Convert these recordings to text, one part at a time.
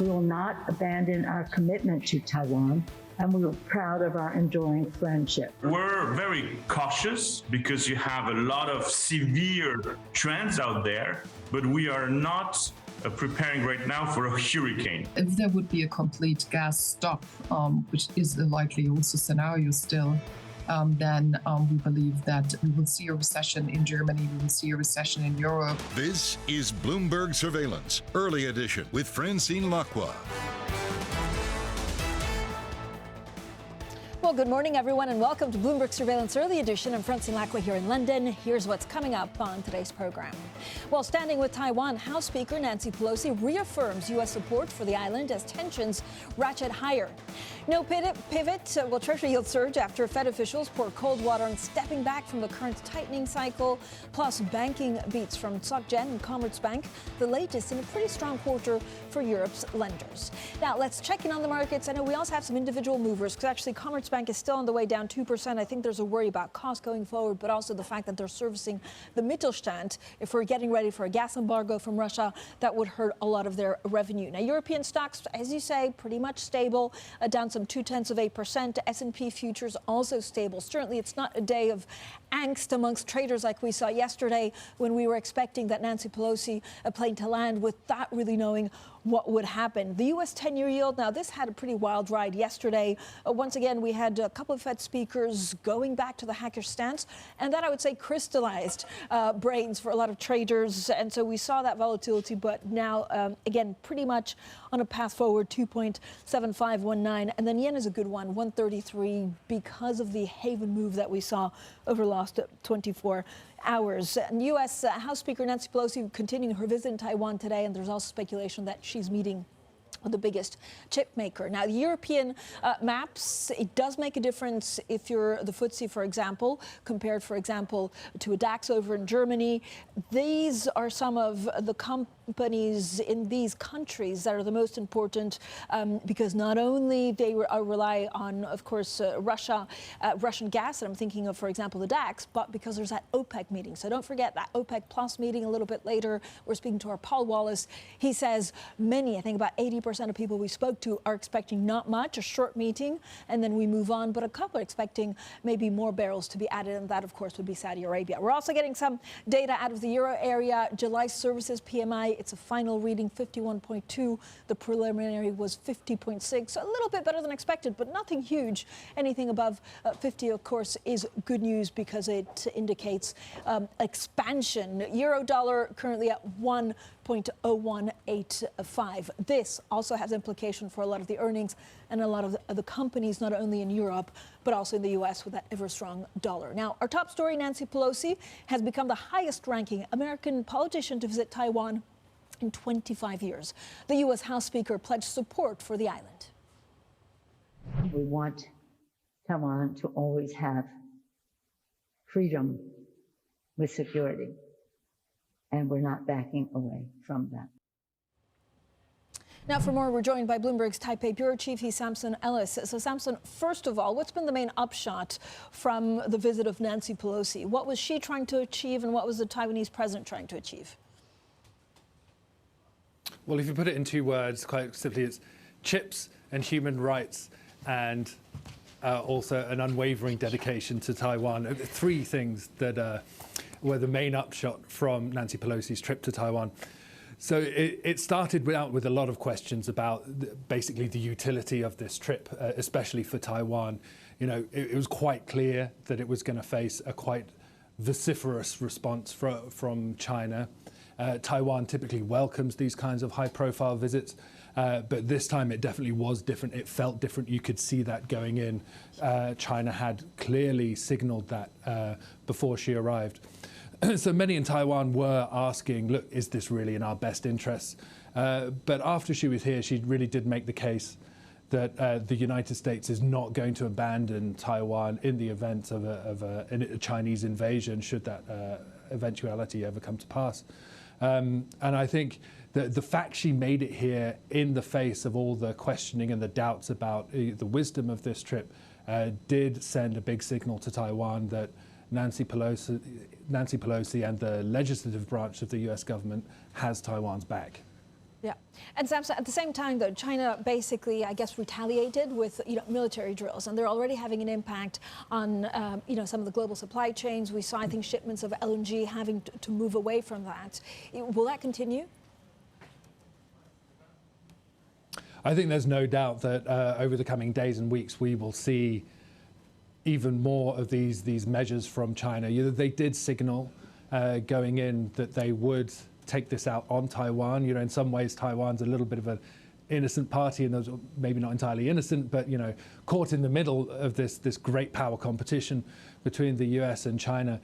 We will not abandon our commitment to Taiwan, and we are proud of our enduring friendship. We're very cautious because you have a lot of severe trends out there, but we are not preparing right now for a hurricane. If there would be a complete gas stop, which is a likely also scenario still, then we believe that we will see a recession in Germany, we will see a recession in Europe. This is Bloomberg Surveillance, Early Edition with Francine Lacqua. Well, good morning, everyone, and welcome to Bloomberg Surveillance Early Edition. I'm Francine Lacqua here in London. Here's what's coming up on today's program. Well, standing with Taiwan, House Speaker Nancy Pelosi reaffirms U.S. support for the island as tensions ratchet higher. No pivot. Well, Treasury yields surge after Fed officials pour cold water on stepping back from the current tightening cycle. Plus, banking beats from SocGen and Commerzbank, the latest in a pretty strong quarter for Europe's lenders. Now, let's check in on the markets. I know we also have some individual movers because actually Commerzbank is still on the way down 2%. I think there's a worry about cost going forward, but also the fact that they're servicing the Mittelstand. If we're getting ready for a gas embargo from Russia, that would hurt a lot of their revenue. Now, European stocks, as you say, pretty much stable, down some 0.2%. S&P futures also stable. Certainly, it's not a day of angst amongst traders like we saw yesterday when we were expecting that Nancy Pelosi plane to land without really knowing what would happen. The U.S. 10-year yield, now this had a pretty wild ride yesterday. Once again, we had a couple of Fed speakers going back to the hawkish stance, and that, I would say, crystallized brains for a lot of traders. And so we saw that volatility, but now, again, pretty much on a path forward, 2.7519. And then yen is a good one, 133, because of the haven move that we saw over the last 24 hours. And U.S. House Speaker Nancy Pelosi continuing her visit in Taiwan today, and there's also speculation that she's meeting the biggest chip maker. Now, the European maps, it does make a difference if you're the FTSE, for example, compared, for example, to a DAX over in Germany. These are some of the companies in these countries that are the most important because not only they rely on, of course, Russian gas, and I'm thinking of, for example, the DAX, but because there's that OPEC meeting. So don't forget that OPEC Plus meeting a little bit later. We're speaking to our Paul Wallace. He says many, I think about 80% of people we spoke to are expecting not much, a short meeting, and then we move on. But a couple are expecting maybe more barrels to be added, and that, of course, would be Saudi Arabia. We're also getting some data out of the euro area. July services PMI, it's a final reading, 51.2. The preliminary was 50.6. So a little bit better than expected, but nothing huge. Anything above 50, of course, is good news because it indicates expansion. Euro dollar currently at 1.0185. This also has implication for a lot of the earnings and a lot of the companies, not only in Europe, but also in the U.S. with that ever-strong dollar. Now, our top story, Nancy Pelosi has become the highest-ranking American politician to visit Taiwan in 25 years. The U.S. House Speaker pledged support for the island. We want Taiwan to always have freedom with security, and we're not backing away from that. Now, for more, we're joined by Bloomberg's Taipei Bureau Chief, he's Samson Ellis. So, Samson, first of all, what's been the main upshot from the visit of Nancy Pelosi? What was she trying to achieve, and what was the Taiwanese president trying to achieve? Well, if you put it in two words, quite simply, it's chips and human rights, and also an unwavering dedication to Taiwan. Three things that were the main upshot from Nancy Pelosi's trip to Taiwan. So it started out with a lot of questions about basically the utility of this trip, especially for Taiwan. You know, it was quite clear that it was going to face a quite vociferous response from China. Taiwan typically welcomes these kinds of high-profile visits, but this time it definitely was different. It felt different. You could see that going in. China had clearly signaled that before she arrived. So many in Taiwan were asking, look, is this really in our best interests? But after she was here, she really did make the case that the United States is not going to abandon Taiwan in the event of a Chinese invasion, should that eventuality ever come to pass. And I think that the fact she made it here in the face of all the questioning and the doubts about the wisdom of this trip did send a big signal to Taiwan that Nancy Pelosi and the legislative branch of the U.S. government has Taiwan's back. Yeah, and Samson, at the same time, though, China basically, I guess, retaliated with military drills, and they're already having an impact on some of the global supply chains. We saw, I think, shipments of LNG having to move away from that. Will that continue? I think there's no doubt that over the coming days and weeks, we will see even more of these measures from China. They did signal going in that they would take this out on Taiwan. In some ways, Taiwan's a little bit of an innocent party, and those are maybe not entirely innocent, but caught in the middle of this great power competition between the U.S. and China.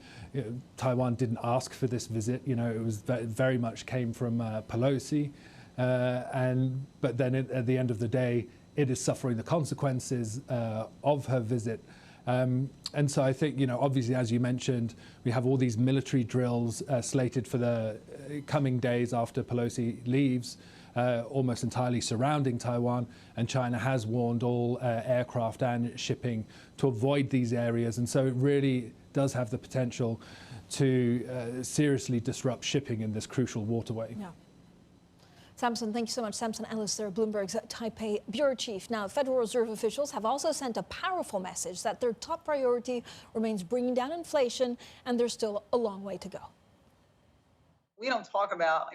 Taiwan didn't ask for this visit. It was very much came from Pelosi, but then at the end of the day, it is suffering the consequences of her visit. And so I think, obviously, as you mentioned, we have all these military drills slated for the coming days after Pelosi leaves, almost entirely surrounding Taiwan. And China has warned all aircraft and shipping to avoid these areas. And so it really does have the potential to seriously disrupt shipping in this crucial waterway. Yeah. Samson, thank you so much. Samson Ellis there, Bloomberg's Taipei bureau chief. Now, Federal Reserve officials have also sent a powerful message that their top priority remains bringing down inflation, and there's still a long way to go. We don't talk about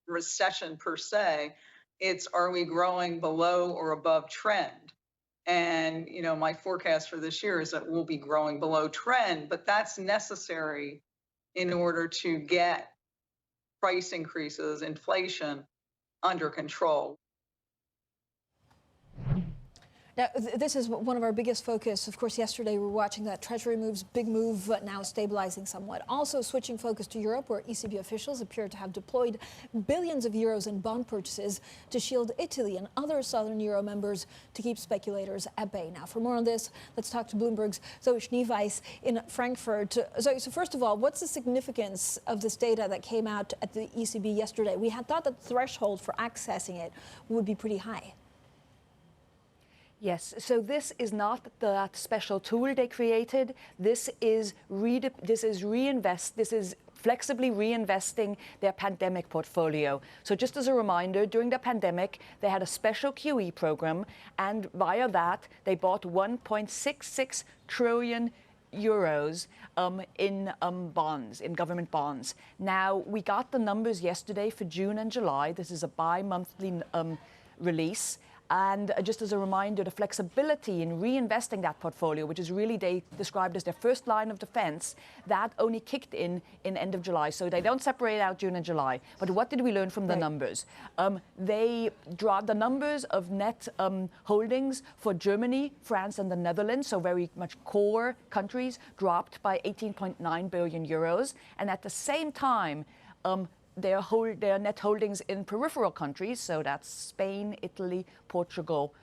recession per se. It's, are we growing below or above trend? And, my forecast for this year is that we'll be growing below trend, but that's necessary in order to get price increases, inflation, under control. Now, this is one of our biggest focus. Of course, yesterday we were watching that Treasury moves, big move, now stabilizing somewhat. Also switching focus to Europe, where ECB officials appear to have deployed billions of euros in bond purchases to shield Italy and other southern Euro members to keep speculators at bay. Now, for more on this, let's talk to Bloomberg's Zoe Schneeweiss in Frankfurt. Zoe, so first of all, what's the significance of this data that came out at the ECB yesterday? We had thought that the threshold for accessing it would be pretty high. Yes, so this is not that special tool they created. This is flexibly reinvesting their pandemic portfolio. So just as a reminder, during the pandemic, they had a special QE program, and via that, they bought 1.66 trillion euros in bonds, in government bonds. Now, we got the numbers yesterday for June and July. This is a bi-monthly release. And just as a reminder, the flexibility in reinvesting that portfolio, which is really they described as their first line of defense, that only kicked in end of July. So they don't separate out June and July. But what did we learn from the numbers? They dropped the numbers of net holdings for Germany, France, and the Netherlands, so very much core countries, dropped by 18.9 billion euros. And at the same time, their net holdings in peripheral countries, so that's Spain, Italy, Portugal,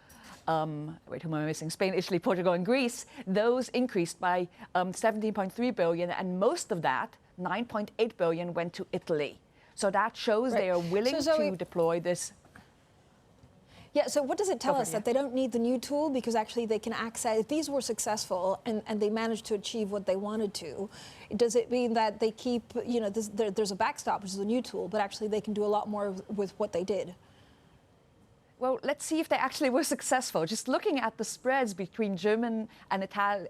wait, who am I missing? Spain, Italy, Portugal, and Greece, those increased by 17.3 billion, and most of that, 9.8 billion, went to Italy. So that shows they are willing to deploy this. Yeah, so what does it tell us? That they don't need the new tool because actually they can access, if these were successful and they managed to achieve what they wanted to, does it mean that they keep, there's a backstop, which is a new tool, but actually they can do a lot more with what they did? Well, let's see if they actually were successful. Just looking at the spreads between German and Italian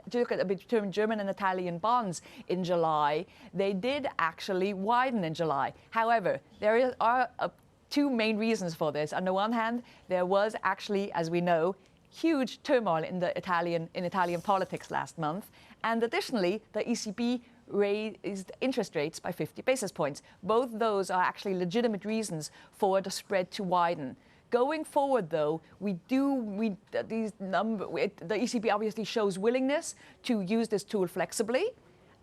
bonds in July, they did actually widen in July. However, there are two main reasons for this. On the one hand, there was actually, as we know, huge turmoil in Italian politics last month. And additionally, the ECB raised interest rates by 50 basis points. Both those are actually legitimate reasons for the spread to widen. Going forward, though, the ECB obviously shows willingness to use this tool flexibly,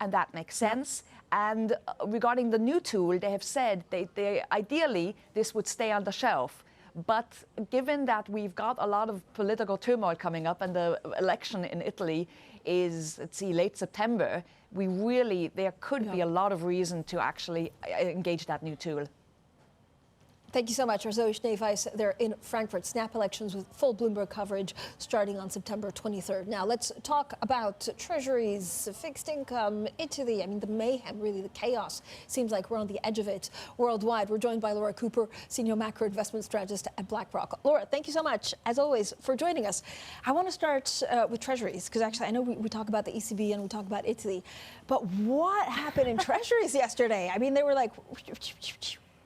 and that makes sense. And regarding the new tool, they have said they ideally this would stay on the shelf. But given that we've got a lot of political turmoil coming up and the election in Italy is, late September, there could be a lot of reason to actually engage that new tool. Thank you so much. Vasileios Gkionakis there in Frankfurt. Snap elections with full Bloomberg coverage starting on September 23rd. Now, let's talk about treasuries, fixed income, Italy. I mean, the mayhem, really, the chaos. Seems like we're on the edge of it worldwide. We're joined by Laura Cooper, Senior Macro Investment Strategist at BlackRock. Laura, thank you so much, as always, for joining us. I want to start with treasuries, because actually I know we talk about the ECB and we talk about Italy, but what happened in treasuries yesterday? I mean, they were like...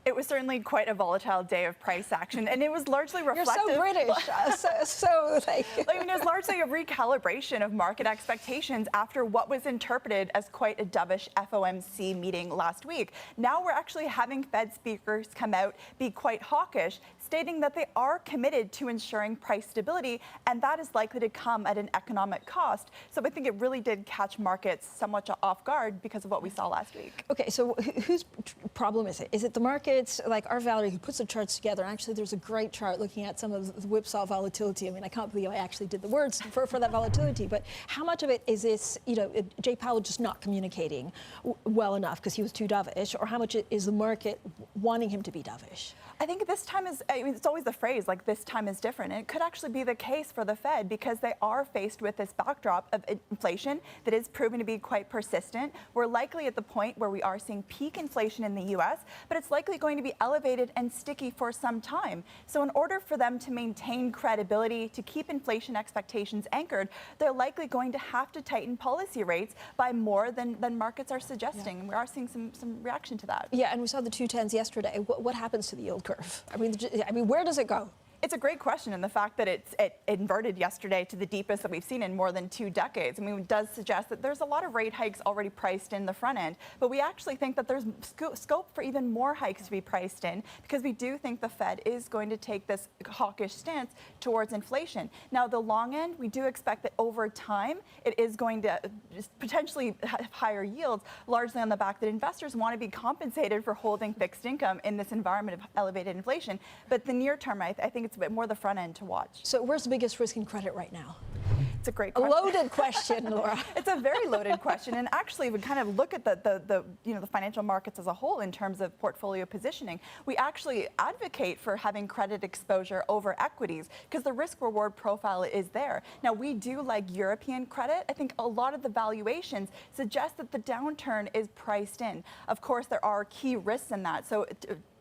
It was certainly quite a volatile day of price action, and it was largely reflective. You're so British, so like... I mean, it was largely a recalibration of market expectations after what was interpreted as quite a dovish FOMC meeting last week. Now we're actually having Fed speakers come out, be quite hawkish, stating that they are committed to ensuring price stability, and that is likely to come at an economic cost. So I think it really did catch markets somewhat off guard because of what we saw last week. Okay, so whose problem is it? Is it the markets? Like our Valerie, who puts the charts together. Actually, there's a great chart looking at some of the whipsaw volatility. I mean, I can't believe I actually did the words for that volatility. But how much of it is this, Jay Powell just not communicating well enough because he was too dovish, or how much is the market wanting him to be dovish? I think this time it's always the phrase, like, this time is different. And it could actually be the case for the Fed because they are faced with this backdrop of inflation that is proven to be quite persistent. We're likely at the point where we are seeing peak inflation in the U.S., but it's likely going to be elevated and sticky for some time. So in order for them to maintain credibility, to keep inflation expectations anchored, they're likely going to have to tighten policy rates by more than markets are suggesting. Yeah. And we are seeing some reaction to that. Yeah, and we saw the 210s yesterday. What happens to the yield curve? I mean, where does it go? It's a great question, and the fact that it inverted yesterday to the deepest that we've seen in more than 2 decades, I mean, it does suggest that there's a lot of rate hikes already priced in the front end, but we actually think that there's scope for even more hikes to be priced in because we do think the Fed is going to take this hawkish stance towards inflation. Now, the long end, we do expect that over time, it is going to potentially have higher yields, largely on the back that investors want to be compensated for holding fixed income in this environment of elevated inflation. But the near term, I think it's a bit more the front end to watch. So where's the biggest risk in credit right now? It's a great question. A loaded question, Laura. It's a very loaded question, and actually, we kind of look at the financial markets as a whole in terms of portfolio positioning. We actually advocate for having credit exposure over equities because the risk-reward profile is there. Now, we do like European credit. I think a lot of the valuations suggest that the downturn is priced in. Of course, there are key risks in that. So.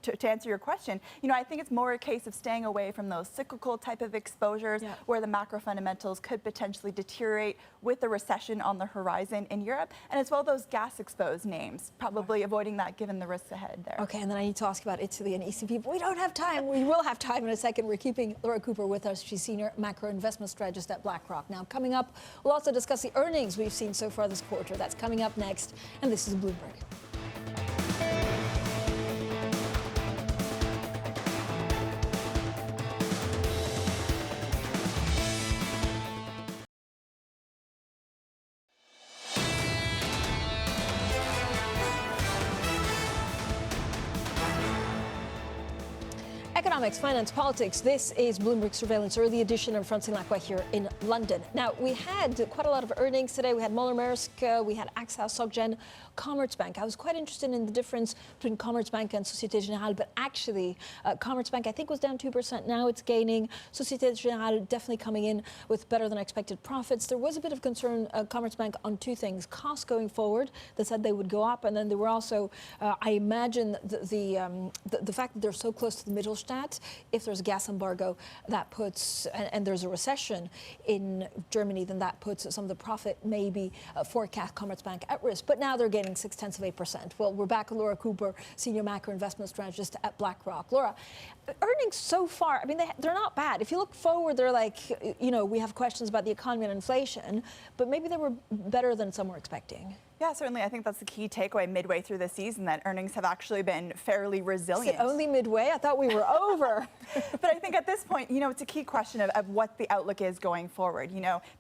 To answer your question, I think it's more a case of staying away from those cyclical type of exposures where the macro fundamentals could potentially deteriorate with the recession on the horizon in Europe, and as well those gas-exposed names, probably avoiding that given the risks ahead there. Okay, and then I need to ask about Italy and ECB, but we don't have time. We will have time in a second. We're keeping Laura Cooper with us. She's Senior Macro Investment Strategist at BlackRock. Now, coming up, we'll also discuss the earnings we've seen so far this quarter. That's coming up next, and this is Bloomberg. Economics, finance, politics. This is Bloomberg Surveillance Early Edition. I'm Francine Lacqua here in London. Now, we had quite a lot of earnings today. We had Moller-Maersk, we had AXA, SocGen, Commerzbank. I was quite interested in the difference between Commerzbank and Société Générale, but actually, Commerzbank, I think, was down 2%. Now it's gaining. Société Générale definitely coming in with better than expected profits. There was a bit of concern, Commerzbank, on 2 things. Costs going forward, they said they would go up, and then there were also, I imagine, the fact that they're so close to the Mittelstand. If there's a gas embargo, that puts, and there's a recession in Germany, then that puts some of the profit, maybe forecast Commerzbank at risk. But now they're gaining 0.6%. Well, we're back with Laura Cooper, Senior Macro Investment Strategist at BlackRock. Laura, earnings so far, I mean, they're not bad. If you look forward, they're like, we have questions about the economy and inflation, but maybe they were better than some were expecting. Yeah, certainly. I think that's the key takeaway midway through the season, that earnings have actually been fairly resilient. Is it only midway? I thought we were over. But I think at this point, it's a key question of what the outlook is going forward.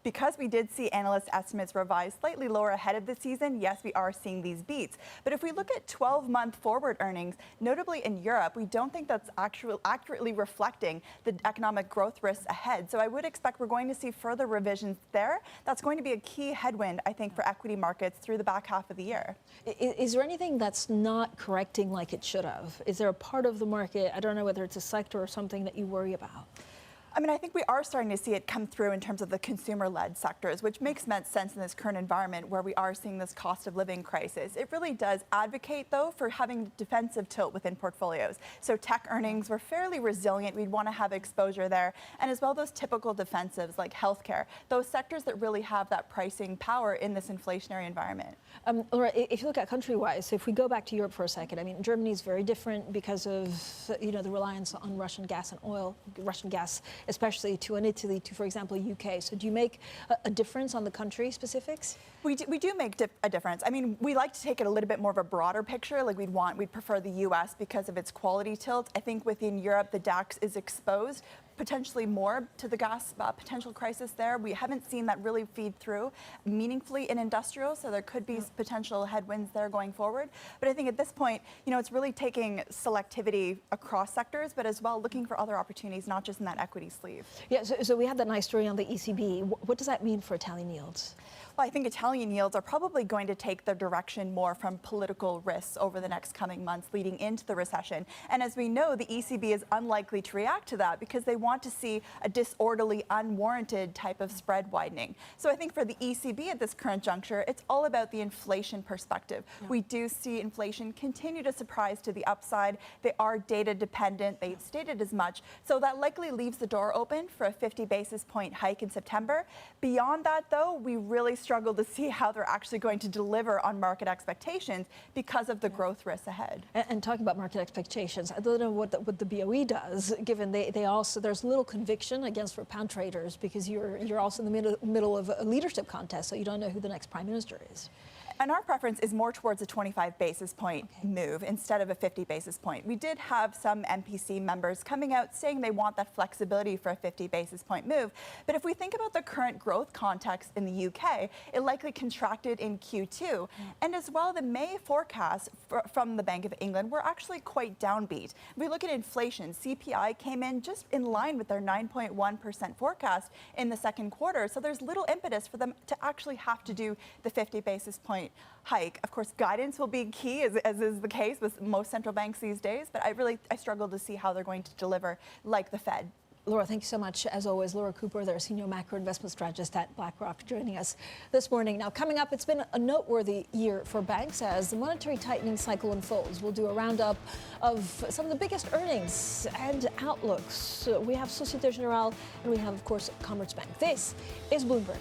Because we did see analyst estimates revised slightly lower ahead of the season, yes, we are seeing these beats. But if we look at 12-month forward earnings, notably in Europe, we don't think that's accurately reflecting the economic growth risks ahead. So I would expect we're going to see further revisions there. That's going to be a key headwind, I think, for equity markets through the back back half of the year. Is there anything that's not correcting like it should have? Is there a part of the market, I don't know whether it's a sector or something, that you worry about? I mean, I think we are starting to see it come through in terms of the consumer-led sectors, which makes sense in this current environment where we are seeing this cost of living crisis. It really does advocate, though, for having defensive tilt within portfolios. So tech earnings were fairly resilient. We'd want to have exposure there. And as well, those typical defensives like healthcare, those sectors that really have that pricing power in this inflationary environment. Laura, if you look at country-wise, so if we go back to Europe for a second, I mean, Germany is very different because of, the reliance on Russian gas and oil, Russian gas, especially to an Italy, to, for example, UK. So do you make a difference on the country specifics? We do make a difference. I mean, we like to take it a little bit more of a broader picture. Like we'd prefer the US because of its quality tilt. I think within Europe, the DAX is exposed potentially more to the gas potential crisis there. We haven't seen that really feed through meaningfully in industrial, so there could be potential headwinds there going forward. But I think at this point, it's really taking selectivity across sectors, but as well looking for other opportunities, not just in that equity sleeve. Yeah, so we had that nice story on the ECB. What does that mean for Italian yields? Well, I think Italian yields are probably going to take their direction more from political risks over the next coming months leading into the recession. And as we know, the ECB is unlikely to react to that because they want to see a disorderly, unwarranted type of spread widening. So I think for the ECB at this current juncture, it's all about the inflation perspective. Yeah. We do see inflation continue to surprise to the upside. They are data dependent. They've stated as much. So that likely leaves the door open for a 50 basis point hike in September. Beyond that, though, we really struggle to see how they're actually going to deliver on market expectations because of the growth risks ahead. And talking about market expectations, I don't know what the BOE does, given they also, there's little conviction against for pound traders because you're also in the middle of a leadership contest, so you don't know who the next prime minister is. And our preference is more towards a 25 basis point move instead of a 50 basis point. We did have some MPC members coming out saying they want that flexibility for a 50 basis point move. But if we think about the current growth context in the UK, it likely contracted in Q2. And as well, the May forecast from the Bank of England were actually quite downbeat. If we look at inflation, CPI came in just in line with their 9.1% forecast in the second quarter. So there's little impetus for them to actually have to do the 50 basis point hike. Of course, guidance will be key, as is the case with most central banks these days, but I struggle to see how they're going to deliver like the Fed. Laura, thank you so much. As always, Laura Cooper, their senior macro investment strategist at BlackRock, joining us this morning. Now, coming up, it's been a noteworthy year for banks as the monetary tightening cycle unfolds. We'll do a roundup of some of the biggest earnings and outlooks. We have Societe Generale and we have, of course, Commerzbank. This is Bloomberg.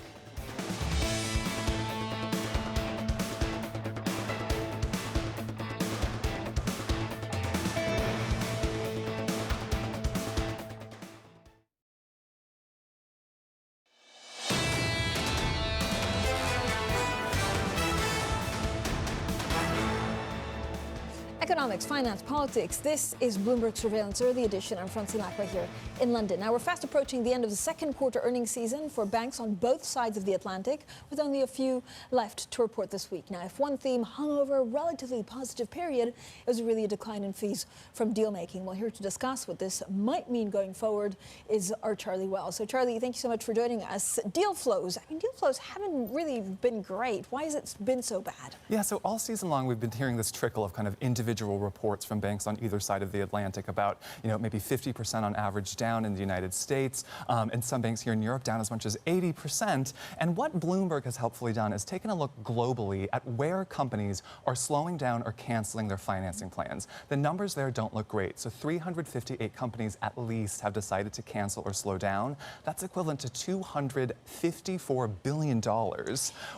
Economics, finance, politics. This is Bloomberg Surveillance Early Edition. I'm Francine Lacqua here in London. Now, we're fast approaching the end of the second quarter earnings season for banks on both sides of the Atlantic, with only a few left to report this week. Now, if one theme hung over a relatively positive period, it was really a decline in fees from deal making. Well, here to discuss what this might mean going forward is our Charlie Wells. So, Charlie, thank you so much for joining us. Deal flows. I mean, deal flows haven't really been great. Why has it been so bad? Yeah, so all season long, we've been hearing this trickle of kind of individual reports from banks on either side of the Atlantic about, maybe 50% on average down in the United States, and some banks here in Europe down as much as 80%. And what Bloomberg has helpfully done is taken a look globally at where companies are slowing down or canceling their financing plans. The numbers there don't look great. So 358 companies at least have decided to cancel or slow down. That's equivalent to $254 billion,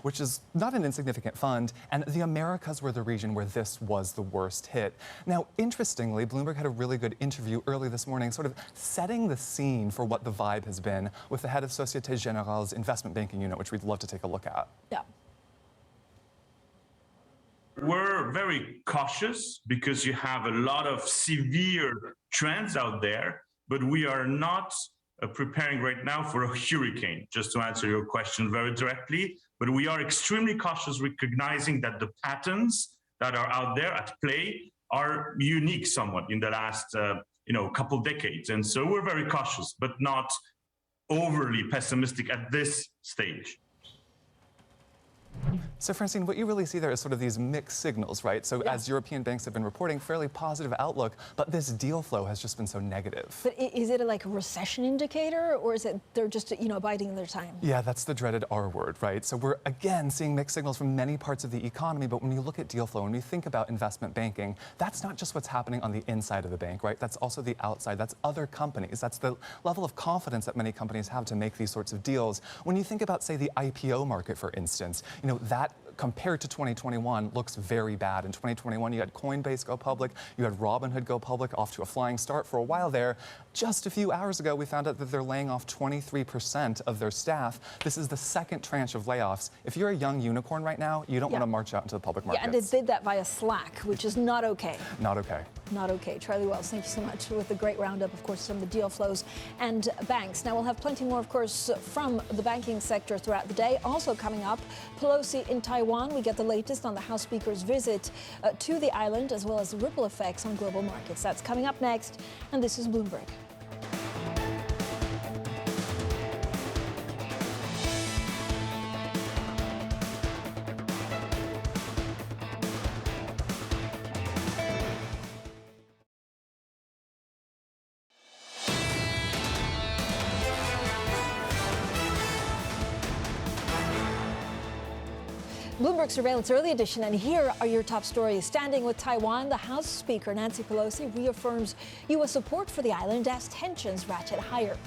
which is not an insignificant fund. And the Americas were the region where this was the worst hit. Now, interestingly, Bloomberg had a really good interview early this morning, sort of setting the scene for what the vibe has been with the head of Societe Generale's investment banking unit, which we'd love to take a look at. Yeah. We're very cautious because you have a lot of severe trends out there, but we are not preparing right now for a hurricane, just to answer your question very directly. But we are extremely cautious, recognizing that the patterns that are out there at play are unique somewhat in the last couple decades. And so we're very cautious, but not overly pessimistic at this stage. So, Francine, what you really see there is sort of these mixed signals, right? So, as European banks have been reporting, fairly positive outlook, but this deal flow has just been so negative. But is it like a recession indicator, or is it they're just, biding their time? Yeah, that's the dreaded R word, right? So we're, again, seeing mixed signals from many parts of the economy, but when you look at deal flow, when we think about investment banking, that's not just what's happening on the inside of the bank, right? That's also the outside. That's other companies. That's the level of confidence that many companies have to make these sorts of deals. When you think about, say, the IPO market, for instance, that compared to 2021 looks very bad. In 2021, you had Coinbase go public, you had Robinhood go public, off to a flying start for a while there. Just a few hours ago, we found out that they're laying off 23% of their staff. This is the second tranche of layoffs. If you're a young unicorn right now, you don't want to march out into the public markets. Yeah, and they did that via Slack, which is not okay. Not okay. Not okay. Charlie Wells, thank you so much with the great roundup, of course, some of the deal flows and banks. Now, we'll have plenty more, of course, from the banking sector throughout the day. Also coming up, Pelosi in Taiwan. We get the latest on the House Speaker's visit to the island, as well as the ripple effects on global markets. That's coming up next, and this is Bloomberg. Bloomberg Surveillance Early Edition, and here are your top stories. Standing with Taiwan, the House Speaker Nancy Pelosi reaffirms U.S. support for the island as tensions ratchet higher.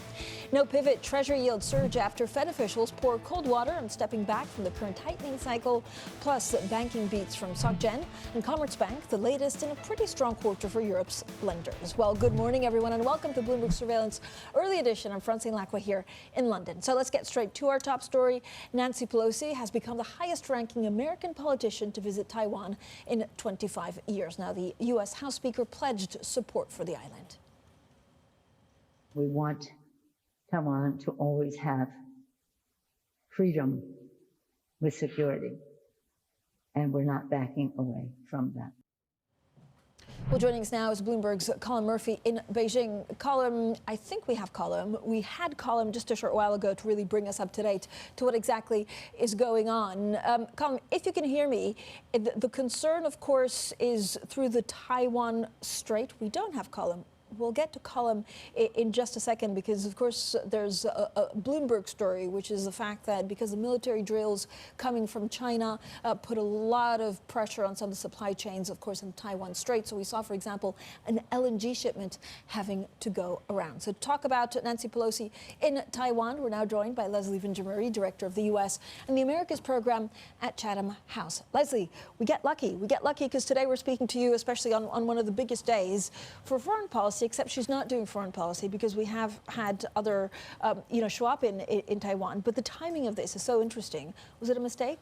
No pivot, Treasury yields surge after Fed officials pour cold water on stepping back from the current tightening cycle, plus banking beats from SocGen and Commerzbank, the latest in a pretty strong quarter for Europe's lenders. Well, good morning, everyone, and welcome to Bloomberg Surveillance Early Edition. I'm Francine Lacqua here in London. So let's get straight to our top story. Nancy Pelosi has become the highest-ranking American politician to visit Taiwan in 25 years. Now, the U.S. House Speaker pledged support for the island. We want Taiwan to always have freedom with security, and we're not backing away from that. Well, joining us now is Bloomberg's Colin Murphy in Beijing. Colin, I think we have Colin. We had Colin just a short while ago to really bring us up to date to what exactly is going on. Colin, if you can hear me, the concern, of course, is through the Taiwan Strait. We don't have Colin. We'll get to Colin in just a second because, of course, there's a Bloomberg story, which is the fact that because the military drills coming from China put a lot of pressure on some of the supply chains, of course, in the Taiwan Strait. So we saw, for example, an LNG shipment having to go around. So to talk about Nancy Pelosi in Taiwan, we're now joined by Leslie Vinjamuri, director of the U.S. and the Americas program at Chatham House. Leslie, we get lucky. We get lucky because today we're speaking to you, especially on one of the biggest days for foreign policy, except she's not doing foreign policy because we have had other, show up in Taiwan. But the timing of this is so interesting. Was it a mistake?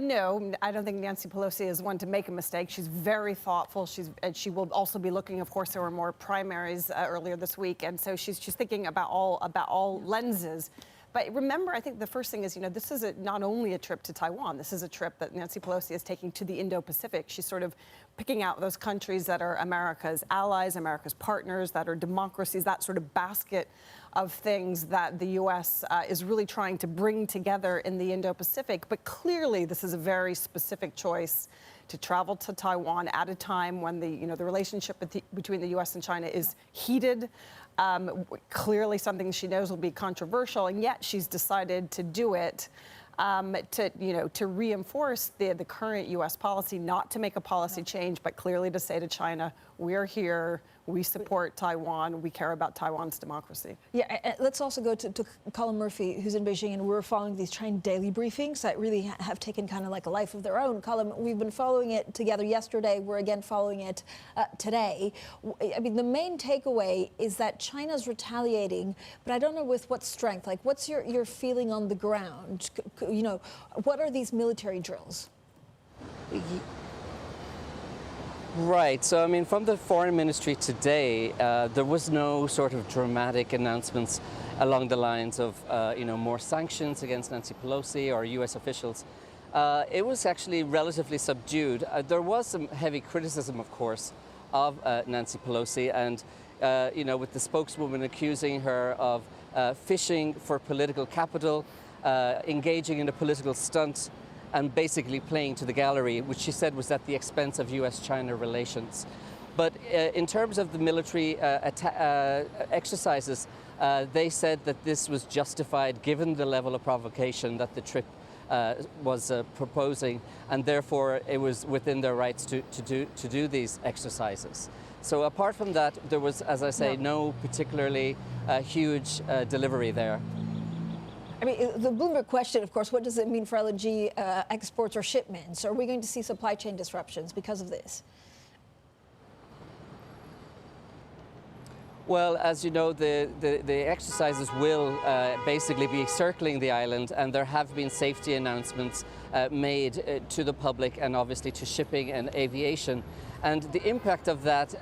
No, I don't think Nancy Pelosi is one to make a mistake. She's very thoughtful. She will also be looking. Of course, there were more primaries earlier this week, and so she's thinking about all lenses. But remember, I think the first thing is, this is not only a trip to Taiwan. This is a trip that Nancy Pelosi is taking to the Indo-Pacific. She's sort of picking out those countries that are America's allies, America's partners, that are democracies, that sort of basket of things that the U.S. Is really trying to bring together in the Indo-Pacific. But clearly, this is a very specific choice to travel to Taiwan at a time when the relationship between the U.S. and China is heated. Clearly something she knows will be controversial, and yet she's decided to do it to reinforce the current U.S. policy, not to make a policy change, but clearly to say to China, we're here, we support Taiwan, we care about Taiwan's democracy. Yeah, let's also go to Colin Murphy, who's in Beijing, and we're following these China daily briefings that really have taken kind of like a life of their own. Colin, we've been following it together yesterday. We're again following it today. I mean, the main takeaway is that China's retaliating, but I don't know with what strength. Like, what's your feeling on the ground? What are these military drills? Right. So, I mean, from the foreign ministry today, there was no sort of dramatic announcements along the lines of, more sanctions against Nancy Pelosi or U.S. officials. It was actually relatively subdued. There was some heavy criticism, of course, of Nancy Pelosi and, with the spokeswoman accusing her of fishing for political capital, engaging in a political stunt and basically playing to the gallery, which she said was at the expense of U.S. China relations. But in terms of the military exercises, they said that this was justified given the level of provocation that the trip was proposing, and therefore it was within their rights to do these exercises. So apart from that, there was, as I say, no particularly huge delivery there. I mean, the Bloomberg question, of course, what does it mean for LNG exports or shipments? Are we going to see supply chain disruptions because of this? Well, as you know, the exercises will basically be circling the island, and there have been safety announcements made to the public and obviously to shipping and aviation. And the impact of that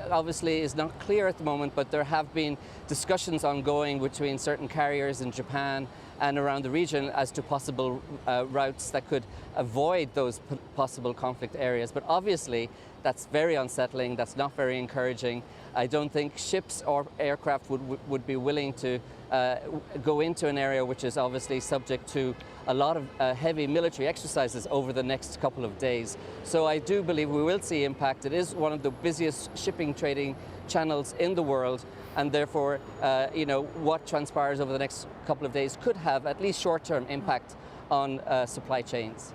obviously is not clear at the moment, but there have been discussions ongoing between certain carriers in Japan and around the region as to possible routes that could avoid those possible conflict areas. But obviously, that's very unsettling, that's not very encouraging. I don't think ships or aircraft would be willing to go into an area which is obviously subject to a lot of heavy military exercises over the next couple of days. So I do believe we will see impact. It is one of the busiest shipping trading channels in the world, and therefore, you know, what transpires over the next couple of days could have at least short-term impact on supply chains.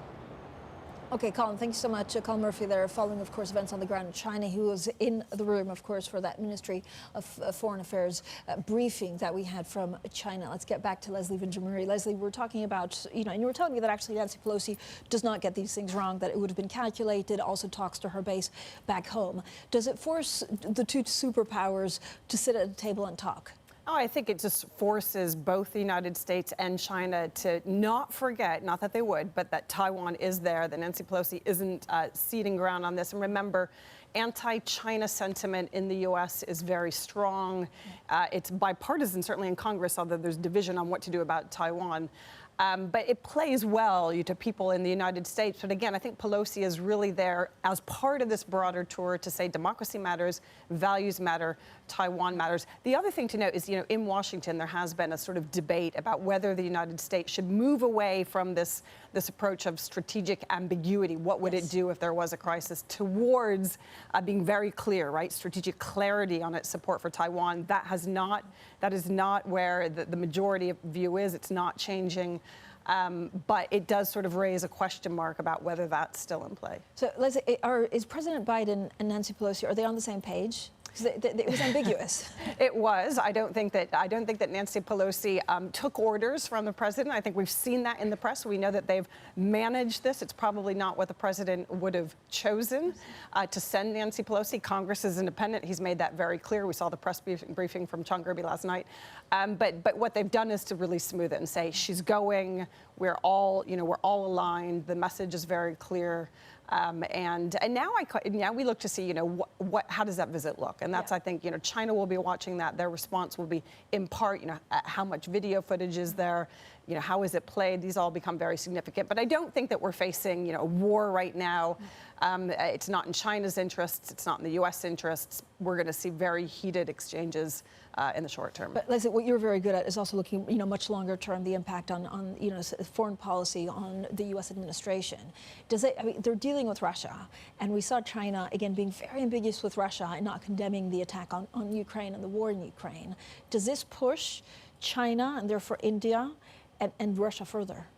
Okay, Colin, thanks so much. Colin Murphy there, following, of course, events on the ground in China. He was in the room, of course, for that Ministry of Foreign Affairs briefing that we had from China. Let's get back to Leslie Vinjamuri. Leslie, we're talking about, you know, and you were telling me that actually Nancy Pelosi does not get these things wrong, that it would have been calculated, also talks to her base back home. Does it force the two superpowers to sit at a table and talk? Oh, I think it just forces both the United States and China to not forget, not that they would, but that Taiwan is there, that Nancy Pelosi isn't ceding ground on this. And remember, anti-China sentiment in the U.S. is very strong. It's bipartisan, certainly in Congress, although there's division on what to do about Taiwan. But it plays well to people in the United States. But again, I think Pelosi is really there as part of this broader tour to say democracy matters, values matter, Taiwan matters. The other thing to note is, you know, in Washington, there has been a sort of debate about whether the United States should move away from this approach of strategic ambiguity. What would it do if there was a crisis, towards being very clear, right? Strategic clarity on its support for Taiwan. That is not where the majority of view is. It's not changing. But it does sort of raise a question mark about whether that's still in play. So, Leslie, is President Biden and Nancy Pelosi, are they on the same page? It was ambiguous. It was. I don't think that Nancy Pelosi took orders from the president. I think we've seen that in the press. We know that they've managed this. It's probably not what the president would have chosen to send Nancy Pelosi. Congress is independent. He's made that very clear. We saw the press briefing from John Kirby last night. But what they've done is to really smooth it and say she's going. We're all aligned. The message is very clear. And now we look to see, you know, how does that visit look? And that's, I think, you know, China will be watching that. Their response will be, in part, you know, how much video footage is there? You know, how is it played? These all become very significant. But I don't think that we're facing, you know, a war right now. It's not in China's interests. It's not in the U.S. interests. We're going to see very heated exchanges in the short term. But Leslie, what you're very good at is also looking, you know, much longer term, the impact on you know, foreign policy on the U.S. administration. I mean, they're dealing with Russia, and we saw China again being very ambiguous with Russia and not condemning the attack on Ukraine and the war in Ukraine. Does this push China and therefore India and Russia further?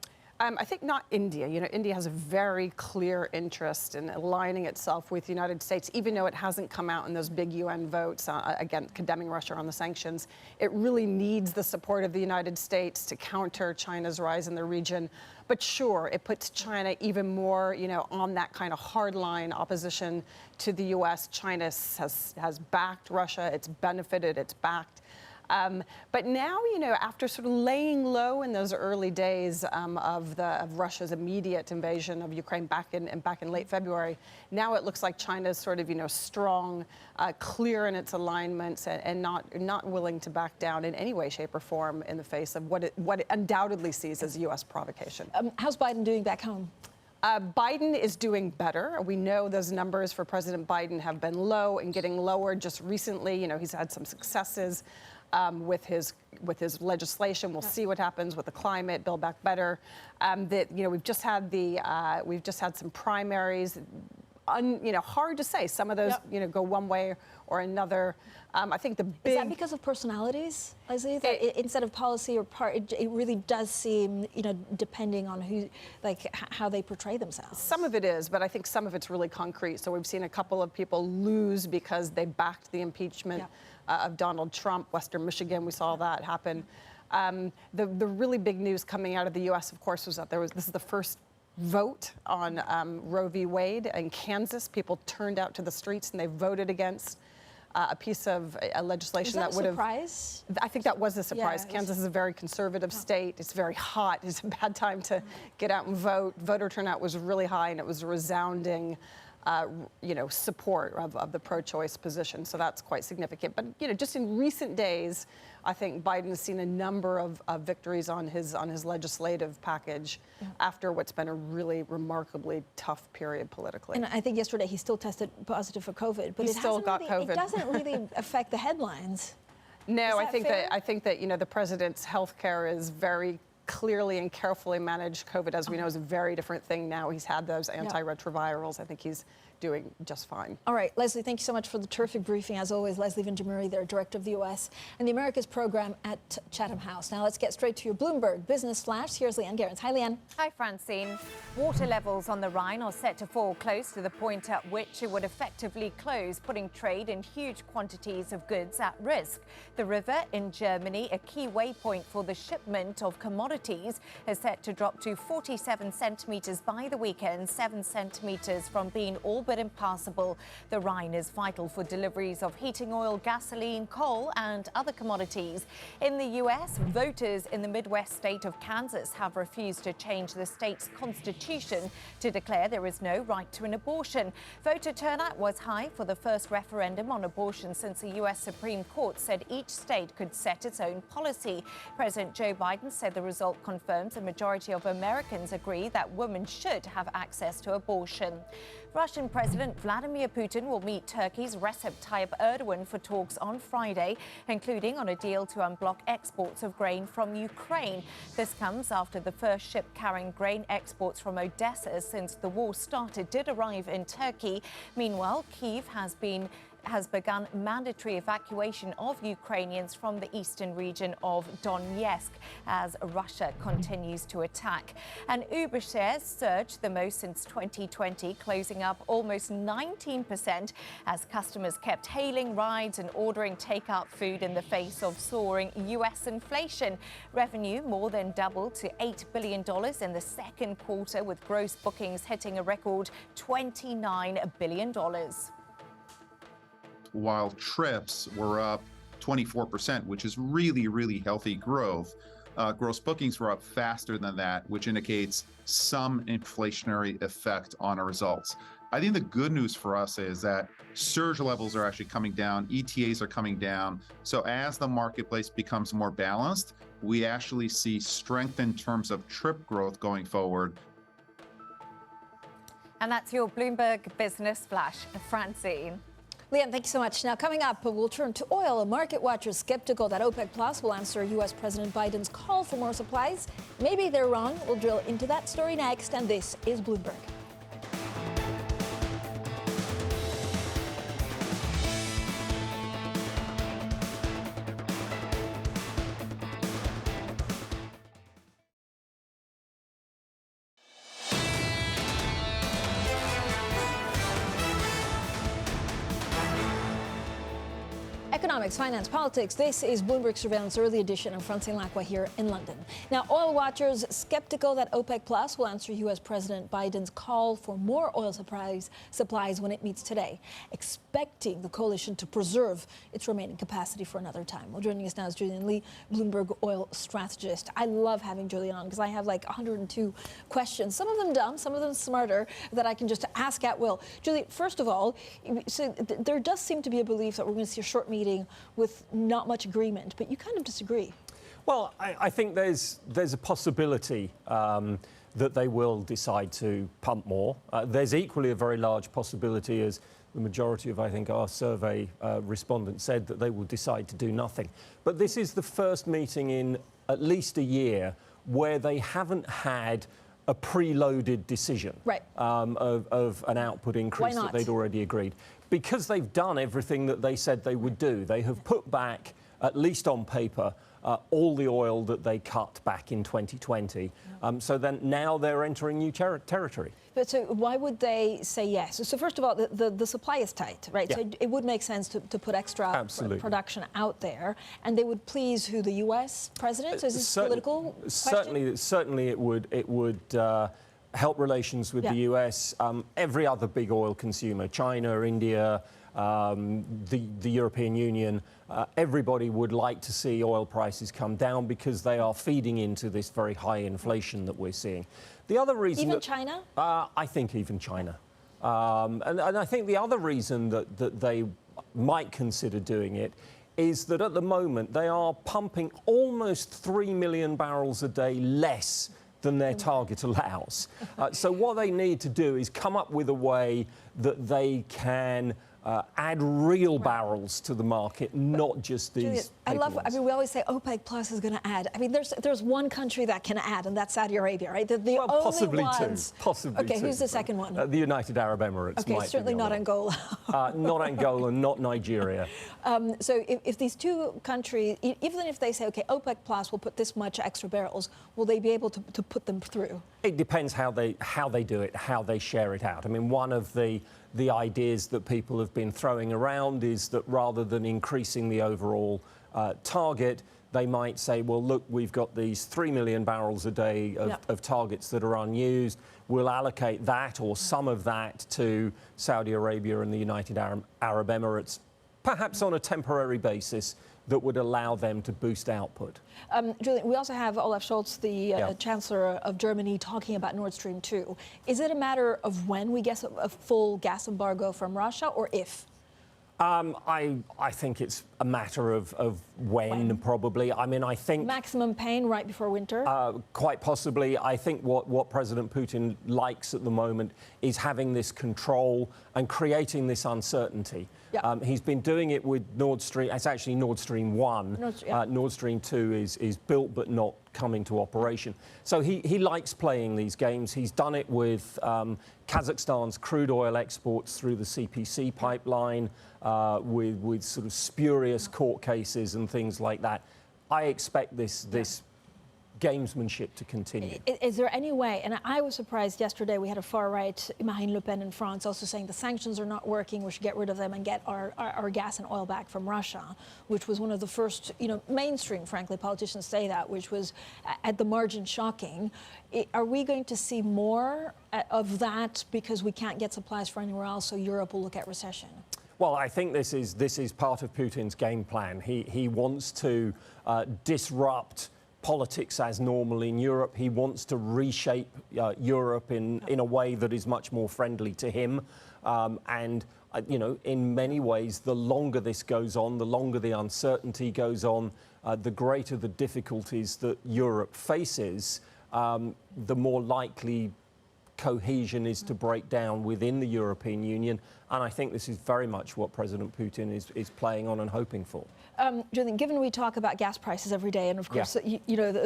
I think not India. You know, India has a very clear interest in aligning itself with the United States, even though it hasn't come out in those big UN votes, again, condemning Russia on the sanctions. It really needs the support of the United States to counter China's rise in the region. But sure, it puts China even more, you know, on that kind of hardline opposition to the U.S. China has backed Russia. It's benefited. It's backed. But now, you know, after sort of laying low in those early days of Russia's immediate invasion of Ukraine back in late February, now it looks like China's sort of, you know, strong, clear in its alignments, and not willing to back down in any way, shape, or form in the face of what it undoubtedly sees as U.S. provocation. How's Biden doing back home? Biden is doing better. We know those numbers for President Biden have been low and getting lower just recently. You know, he's had some successes. with his legislation. We'll see what happens with the climate, Build Back Better. We've just had some primaries. Hard to say. Some of those, go one way or another. I think the big... Is that because of personalities, Leslie? That instead of policy or it really does seem, depending on who, how they portray themselves. Some of it is, but I think some of it's really concrete. So we've seen a couple of people lose because they backed the impeachment of Donald Trump. Western Michigan, we saw that happen. The really big news coming out of the U.S., of course, was that this is the first vote on Roe v. Wade in Kansas. People turned out to the streets and they voted against a piece of legislation that would have... surprise? I think that was a surprise. Yeah, Kansas is a very conservative state. It's very hot. It's a bad time to get out and vote. Voter turnout was really high, and it was a resounding support of the pro-choice position. So that's quite significant. But, just in recent days, I think Biden has seen a number of victories on his legislative package after what's been a really remarkably tough period politically. And I think yesterday he still tested positive for COVID, but he still got COVID. It doesn't really affect the headlines. No, I think that the president's health care is very clearly and carefully managed. COVID, as we know, is a very different thing now. He's had those antiretrovirals. I think he's doing just fine. All right, Leslie, thank you so much for the terrific briefing. As always, Leslie Vinjamuri, their director of the U.S. and the Americas program at Chatham House. Now let's get straight to your Bloomberg Business Flash. Here's Leanne Gerrans. Hi, Leanne. Hi, Francine. Water levels on the Rhine are set to fall close to the point at which it would effectively close, putting trade in huge quantities of goods at risk. The river in Germany, a key waypoint for the shipment of commodities, is set to drop to 47 centimetres by the weekend, 7 centimetres from being all but impassable. The Rhine is vital for deliveries of heating oil, gasoline, coal and other commodities. In the U.S., voters in the Midwest state of Kansas have refused to change the state's constitution to declare there is no right to an abortion. Voter turnout was high for the first referendum on abortion since the U.S. Supreme Court said each state could set its own policy. President Joe Biden said the result confirms a majority of Americans agree that women should have access to abortion. Russian President Vladimir Putin will meet Turkey's Recep Tayyip Erdogan for talks on Friday, including on a deal to unblock exports of grain from Ukraine. This comes after the first ship carrying grain exports from Odessa since the war started did arrive in Turkey. Meanwhile, Kyiv has begun mandatory evacuation of Ukrainians from the eastern region of Donetsk as Russia continues to attack. And Uber shares surged the most since 2020, closing up almost 19% as customers kept hailing rides and ordering takeout food in the face of soaring U.S. inflation. Revenue more than doubled to $8 billion in the second quarter, with gross bookings hitting a record $29 billion. While trips were up 24%, which is really, really healthy growth, gross bookings were up faster than that, which indicates some inflationary effect on our results. I think the good news for us is that surge levels are actually coming down, ETAs are coming down. So as the marketplace becomes more balanced, we actually see strength in terms of trip growth going forward. And that's your Bloomberg Business Flash, Francine. Leanne, thank you so much. Now, coming up, we'll turn to oil. Market watchers skeptical that OPEC Plus will answer U.S. President Biden's call for more supplies. Maybe they're wrong. We'll drill into that story next. And this is Bloomberg. Economics, finance, politics. This is Bloomberg Surveillance Early Edition. I'm Francine Lacqua here in London. Now, oil watchers skeptical that OPEC Plus will answer U.S. President Biden's call for more oil supplies when it meets today, expecting the coalition to preserve its remaining capacity for another time. Well, joining us now is Julian Lee, Bloomberg oil strategist. I love having Julian on because I have like 102 questions, some of them dumb, some of them smarter, that I can just ask at will. Julie, first of all, so there does seem to be a belief that we're going to see a short meeting with not much agreement, but you kind of disagree. Well, I think there's a possibility that they will decide to pump more. There's equally a very large possibility, as the majority of, I think, our survey respondents said that they will decide to do nothing. But this is the first meeting in at least a year where they haven't had a preloaded decision of an output increase that they'd already agreed. Because they've done everything that they said they would do. They have put back, at least on paper, all the oil that they cut back in 2020. So then now they're entering new territory. But so why would they say yes? So first of all, the supply is tight, right? Yeah. So it would make sense to put extra production out there, and they would please who, the U.S. president? So is this political question? Certainly it would help relations with the U.S. Every other big oil consumer, China, India, the European Union, everybody would like to see oil prices come down because they are feeding into this very high inflation that we're seeing. The other reason... Even China? I think even China. And I think the other reason that they might consider doing it is that at the moment they are pumping almost 3 million barrels a day less than their target allows. So what they need to do is come up with a way that they can add real barrels to the market, not just these. Julia, I love. I mean, we always say OPEC Plus is going to add. I mean, there's one country that can add, and that's Saudi Arabia, right? Well, only possibly ones. two. Possibly okay, two. who's the second one? The United Arab Emirates. Okay, might certainly not Angola. Not Angola, not Nigeria. So if these two countries, even if they say, okay, OPEC Plus will put this much extra barrels, will they be able to put them through? It depends how they do it, how they share it out. I mean, one of the ideas that people have been throwing around is that rather than increasing the overall target, they might say, well, look, we've got these 3 million barrels a day of targets that are unused. We'll allocate that or some of that to Saudi Arabia and the United Arab Emirates, perhaps on a temporary basis, that would allow them to boost output. Julian, we also have Olaf Scholz, the Chancellor of Germany, talking about Nord Stream 2. Is it a matter of when we get a full gas embargo from Russia, or if? I think it's a matter of when, probably. I mean, I think... Maximum pain right before winter? Quite possibly. I think what President Putin likes at the moment is having this control and creating this uncertainty. Yep. He's been doing it with Nord Stream. It's actually Nord Stream 1. Nord Stream 2 is built but not coming to operation. So he likes playing these games. He's done it with Kazakhstan's crude oil exports through the CPC pipeline, with sort of spurious court cases and things like that. I expect this gamesmanship to continue. Is there any way, and I was surprised yesterday, we had a far-right Marine Le Pen in France also saying the sanctions are not working, we should get rid of them and get our gas and oil back from Russia, which was one of the first, mainstream, frankly, politicians say that, which was at the margin shocking. Are we going to see more of that because we can't get supplies from anywhere else, so Europe will look at recession? Well, I think this is part of Putin's game plan. He wants to disrupt politics as normal in Europe. He wants to reshape Europe in a way that is much more friendly to him. And in many ways, the longer this goes on, the longer the uncertainty goes on, the greater the difficulties that Europe faces, the more likely cohesion is to break down within the European Union. And I think this is very much what President Putin is playing on and hoping for. Julian, given we talk about gas prices every day, and of course,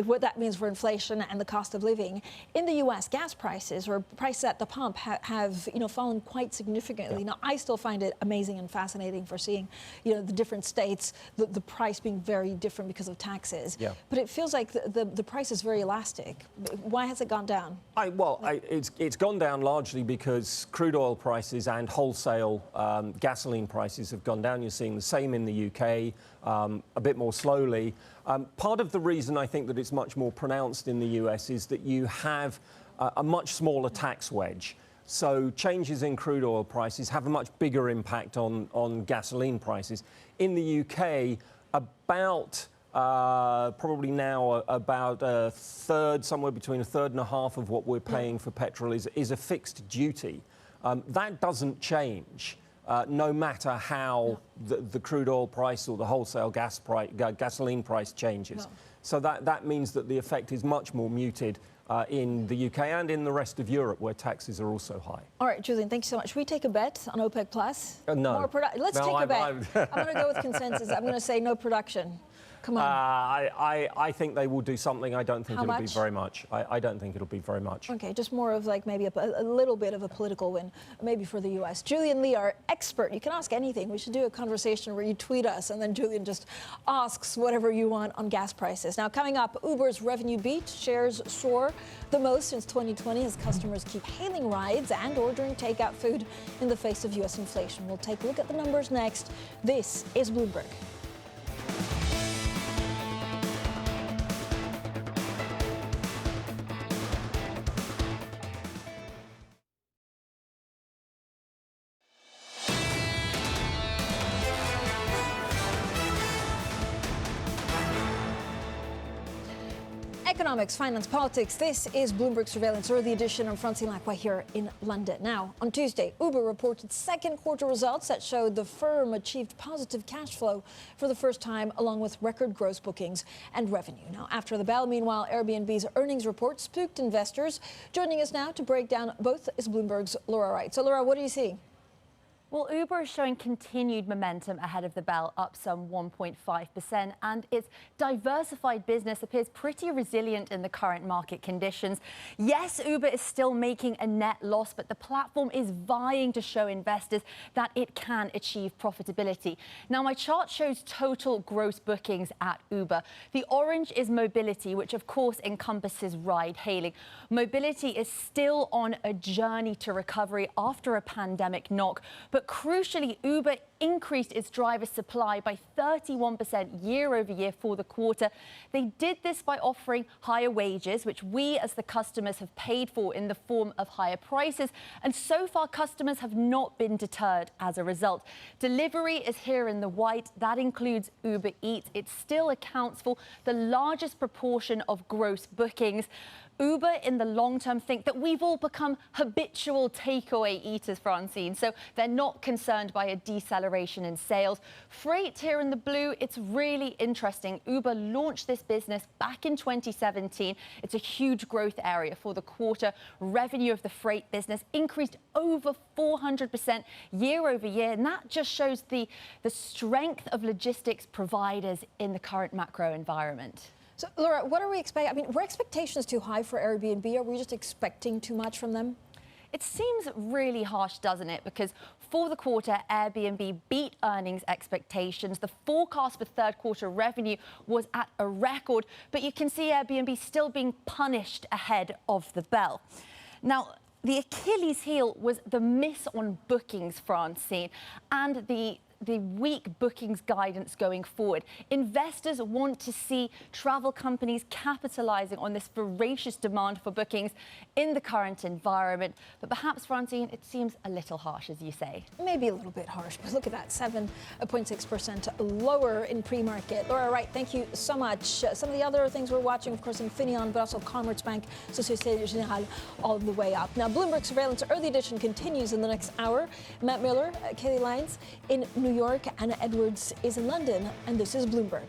what that means for inflation and the cost of living, in the U.S., gas prices or prices at the pump have fallen quite significantly. Now, I still find it amazing and fascinating for seeing, the different states, the price being very different because of taxes. Yeah. But it feels like the price is very elastic. Why has it gone down? It's gone down largely because crude oil prices and wholesale gasoline prices have gone down. You're seeing the same in the UK. A bit more slowly. Part of the reason I think that it's much more pronounced in the US is that you have a much smaller tax wedge. So changes in crude oil prices have a much bigger impact on gasoline prices. In the UK, about probably now about a third, somewhere between a third and a half of what we're paying for petrol is a fixed duty. That doesn't change. no matter how the crude oil price or the wholesale gasoline price changes. So that means that the effect is much more muted in the UK and in the rest of Europe, where taxes are also high. All right, Julian, thank you so much. Should we take a bet on OPEC Plus? No. Let's take a bet. I'm going to go with consensus. I'm going to say no production. Come on. I think they will do something. I don't think it'll be very much. I don't think it'll be very much. Okay, just more of like maybe a little bit of a political win, maybe for the U.S. Julian Lee, our expert. You can ask anything. We should do a conversation where you tweet us and then Julian just asks whatever you want on gas prices. Now, coming up, Uber's revenue beat. Shares soar the most since 2020 as customers keep hailing rides and ordering takeout food in the face of U.S. inflation. We'll take a look at the numbers next. This is Bloomberg. Economics, finance, politics. This is Bloomberg Surveillance, early edition. I'm Francine Lacqua here in London. Now, on Tuesday, Uber reported second quarter results that showed the firm achieved positive cash flow for the first time, along with record gross bookings and revenue. Now, after the bell, meanwhile, Airbnb's earnings report spooked investors. Joining us now to break down both is Bloomberg's Laura Wright. So, Laura, what do you see? Well, Uber is showing continued momentum ahead of the bell, up some 1.5%, and its diversified business appears pretty resilient in the current market conditions. Yes, Uber is still making a net loss, but the platform is vying to show investors that it can achieve profitability. Now, my chart shows total gross bookings at Uber. The orange is mobility, which of course encompasses ride-hailing. Mobility is still on a journey to recovery after a pandemic knock, but crucially, Uber increased its driver supply by 31% year over year for the quarter. They did this by offering higher wages, which we as the customers have paid for in the form of higher prices. And so far, customers have not been deterred as a result. Delivery is here in the white. That includes Uber Eats. It still accounts for the largest proportion of gross bookings. Uber, in the long term, think that we've all become habitual takeaway eaters, Francine, so they're not concerned by a deceleration in sales. Freight here in the blue, it's really interesting. Uber launched this business back in 2017. It's a huge growth area for the quarter. Revenue of the freight business increased over 400% year over year, and that just shows the strength of logistics providers in the current macro environment. So, Laura, what are we expecting? I mean, were expectations too high for Airbnb? Are we just expecting too much from them? It seems really harsh, doesn't it? Because for the quarter, Airbnb beat earnings expectations. The forecast for third quarter revenue was at a record, but you can see Airbnb still being punished ahead of the bell. Now, the Achilles heel was the miss on bookings, Francine, and the weak bookings guidance going forward. Investors want to see travel companies capitalizing on this voracious demand for bookings in the current environment. But perhaps, Francine, it seems a little harsh, as you say. Maybe a little bit harsh, but look at that, 7.6% lower in pre-market. Laura Wright, thank you so much. Some of the other things we're watching, of course, Infineon, but also Commerzbank, Société Générale, all the way up. Now, Bloomberg Surveillance early edition continues in the next hour. Matt Miller, Kailey Leinz in New York, Anna Edwards is in London, and this is Bloomberg.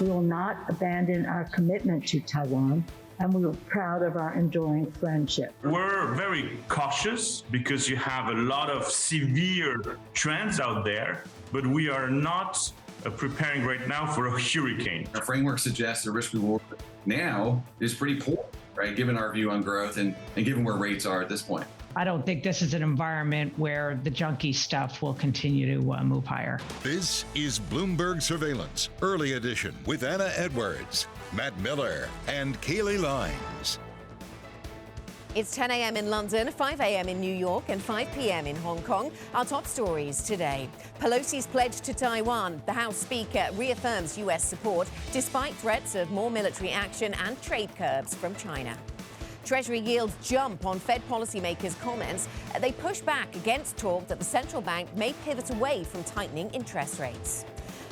We will not abandon our commitment to Taiwan, and we are proud of our enduring friendship. We're very cautious because you have a lot of severe trends out there, but we are not preparing right now for a hurricane. Our framework suggests the risk reward now is pretty poor, right? Given our view on growth and given where rates are at this point. I don't think this is an environment where the junky stuff will continue to move higher. This is Bloomberg Surveillance, early edition with Anna Edwards, Matt Miller, and Kailey Leinz. It's 10 a.m. in London, 5 a.m. in New York, and 5 p.m. in Hong Kong. Our top stories today. Pelosi's pledge to Taiwan. The House Speaker reaffirms U.S. support despite threats of more military action and trade curbs from China. Treasury yields jump on Fed policymakers' comments. They push back against talk that the central bank may pivot away from tightening interest rates.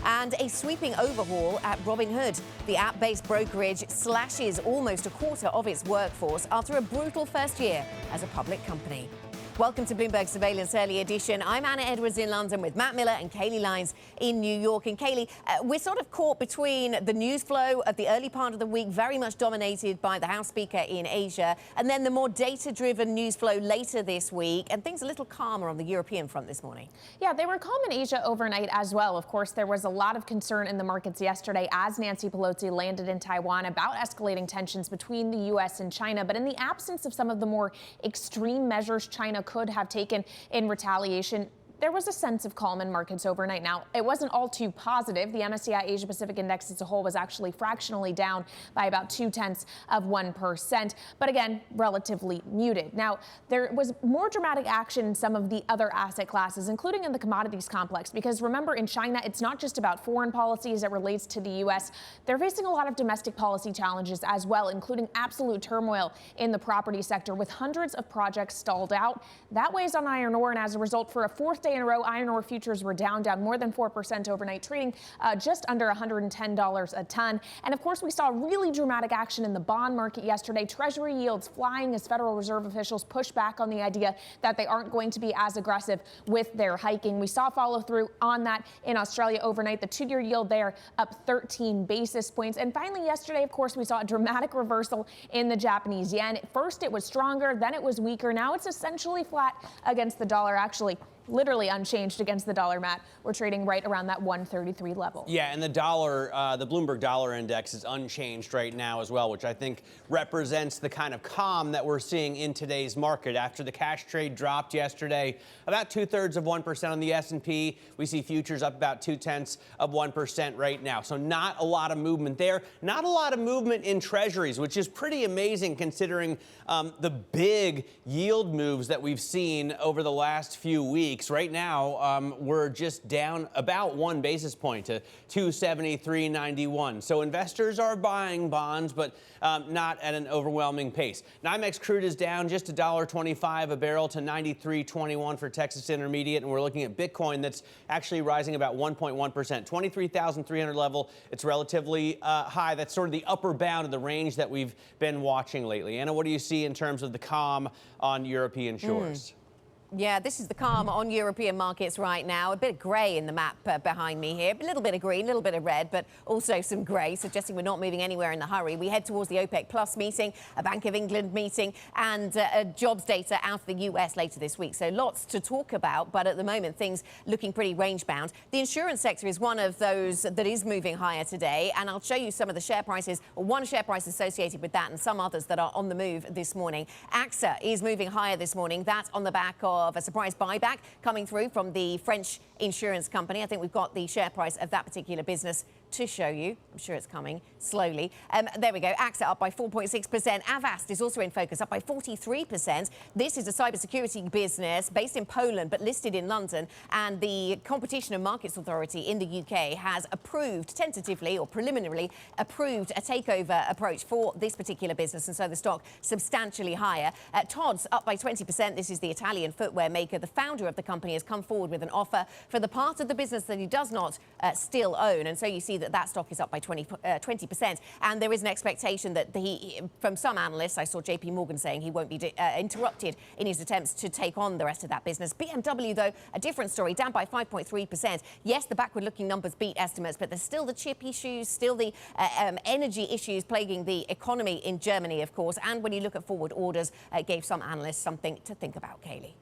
And a sweeping overhaul at Robinhood. The app-based brokerage slashes almost a quarter of its workforce after a brutal first year as a public company. Welcome to Bloomberg Surveillance Early Edition. I'm Anna Edwards in London with Matt Miller and Kailey Leinz in New York. And Kailey, we're sort of caught between the news flow of the early part of the week, very much dominated by the House Speaker in Asia, and then the more data-driven news flow later this week, and things a little calmer on the European front this morning. Yeah, they were calm in Asia overnight as well. Of course, there was a lot of concern in the markets yesterday as Nancy Pelosi landed in Taiwan about escalating tensions between the U.S. and China. But in the absence of some of the more extreme measures China could have taken in retaliation, there was a sense of calm in markets overnight. Now, it wasn't all too positive. The MSCI Asia Pacific Index as a whole was actually fractionally down by about 0.2%, but again, relatively muted. Now, there was more dramatic action in some of the other asset classes, including in the commodities complex, because remember, in China, it's not just about foreign policy as it relates to the U.S. They're facing a lot of domestic policy challenges as well, including absolute turmoil in the property sector, with hundreds of projects stalled out. That weighs on iron ore, and as a result, for a fourth day in a row, iron ore futures were down more than 4% overnight, trading just under $110 a ton. And of course, we saw really dramatic action in the bond market yesterday. Treasury yields flying as Federal Reserve officials push back on the idea that they aren't going to be as aggressive with their hiking. We saw follow through on that in Australia overnight. The two-year yield there up 13 basis points. And finally, yesterday, of course, we saw a dramatic reversal in the Japanese yen. First, it was stronger, then it was weaker. Now it's essentially flat against the dollar, actually literally unchanged against the dollar, Matt. We're trading right around that 133 level. Yeah, and the dollar, the Bloomberg Dollar Index is unchanged right now as well, which I think represents the kind of calm that we're seeing in today's market. After the cash trade dropped yesterday, about 2/3% on the S&P. We see futures up about 0.2% right now. So not a lot of movement there. Not a lot of movement in treasuries, which is pretty amazing considering the big yield moves that we've seen over the last few weeks. Right now, we're just down about 1 basis point to 273.91. So investors are buying bonds, but not at an overwhelming pace. NYMEX crude is down just $1.25 a barrel to 93.21 for Texas Intermediate, and we're looking at Bitcoin that's actually rising about 1.1%, 23,300 level. It's relatively high. That's sort of the upper bound of the range that we've been watching lately. Anna, what do you see in terms of the calm on European shores? Yeah, this is the calm on European markets right now. A bit of grey in the map behind me here. A little bit of green, a little bit of red, but also some grey, suggesting we're not moving anywhere in a hurry. We head towards the OPEC Plus meeting, a Bank of England meeting, and jobs data out of the US later this week. So lots to talk about, but at the moment, things looking pretty range-bound. The insurance sector is one of those that is moving higher today, and I'll show you some of the share prices, or one share price associated with that, and some others that are on the move this morning. AXA is moving higher this morning. That's on the back of a surprise buyback coming through from the French insurance company. I think we've got the share price of that particular business to show you. I'm sure it's coming slowly. There we go. AXA up by 4.6%. Avast is also in focus, up by 43%. This is a cybersecurity business based in Poland but listed in London. And the Competition and Markets Authority in the UK has approved, tentatively or preliminarily approved, a takeover approach for this particular business. And so the stock substantially higher. Tod's up by 20%. This is the Italian footwear maker. The founder of the company has come forward with an offer for the part of the business that he does not still own. And so you see that stock is up by 20%. And there is an expectation that from some analysts, I saw JP Morgan saying he won't be interrupted in his attempts to take on the rest of that business. BMW, though, a different story, down by 5.3%. Yes, the backward-looking numbers beat estimates, but there's still the chip issues, still the energy issues plaguing the economy in Germany, of course. And when you look at forward orders, it gave some analysts something to think about, Kailey.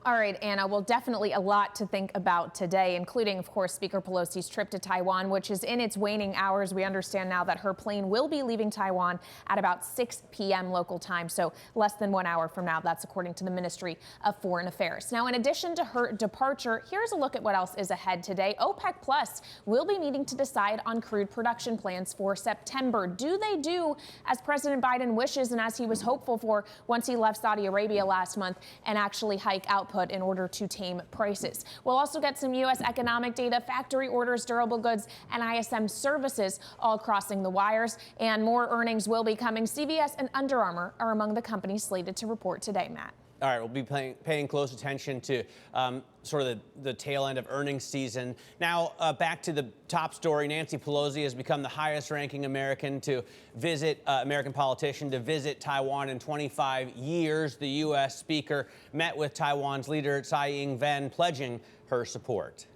All right, Anna, well, definitely a lot to think about today, including, of course, Speaker Pelosi's trip to Taiwan, which is in its waning hours. We understand now that her plane will be leaving Taiwan at about 6 p.m. local time, so less than 1 hour from now. That's according to the Ministry of Foreign Affairs. Now, in addition to her departure, here's a look at what else is ahead today. OPEC Plus will be meeting to decide on crude production plans for September. Do they do as President Biden wishes and as he was hopeful for once he left Saudi Arabia last month and actually hike output output in order to tame prices. We'll also get some U.S. economic data, factory orders, durable goods, and ISM services all crossing the wires. And more earnings will be coming. CVS and Under Armour are among the companies slated to report today, Matt. All right, we'll be paying close attention to sort of the tail end of earnings season. Now, back to the top story. Nancy Pelosi has become the highest-ranking American politician to visit Taiwan in 25 years. The U.S. Speaker met with Taiwan's leader, Tsai Ing-wen, pledging her support.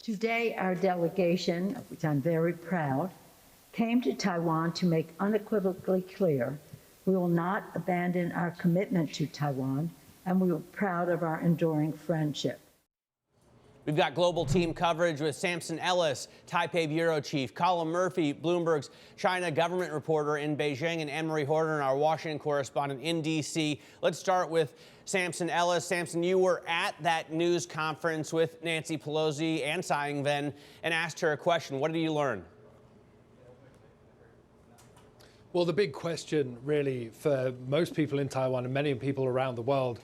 Today, our delegation, of which I'm very proud, came to Taiwan to make unequivocally clear we will not abandon our commitment to Taiwan, and we are proud of our enduring friendship. We've got global team coverage with Samson Ellis, Taipei Bureau Chief, Colin Murphy, Bloomberg's China government reporter in Beijing, and Anne-Marie Horton, our Washington correspondent in D.C. Let's start with Samson Ellis. Samson, you were at that news conference with Nancy Pelosi and Tsai Ing-wen and asked her a question. What did you learn? Well, the big question really for most people in Taiwan and many people around the world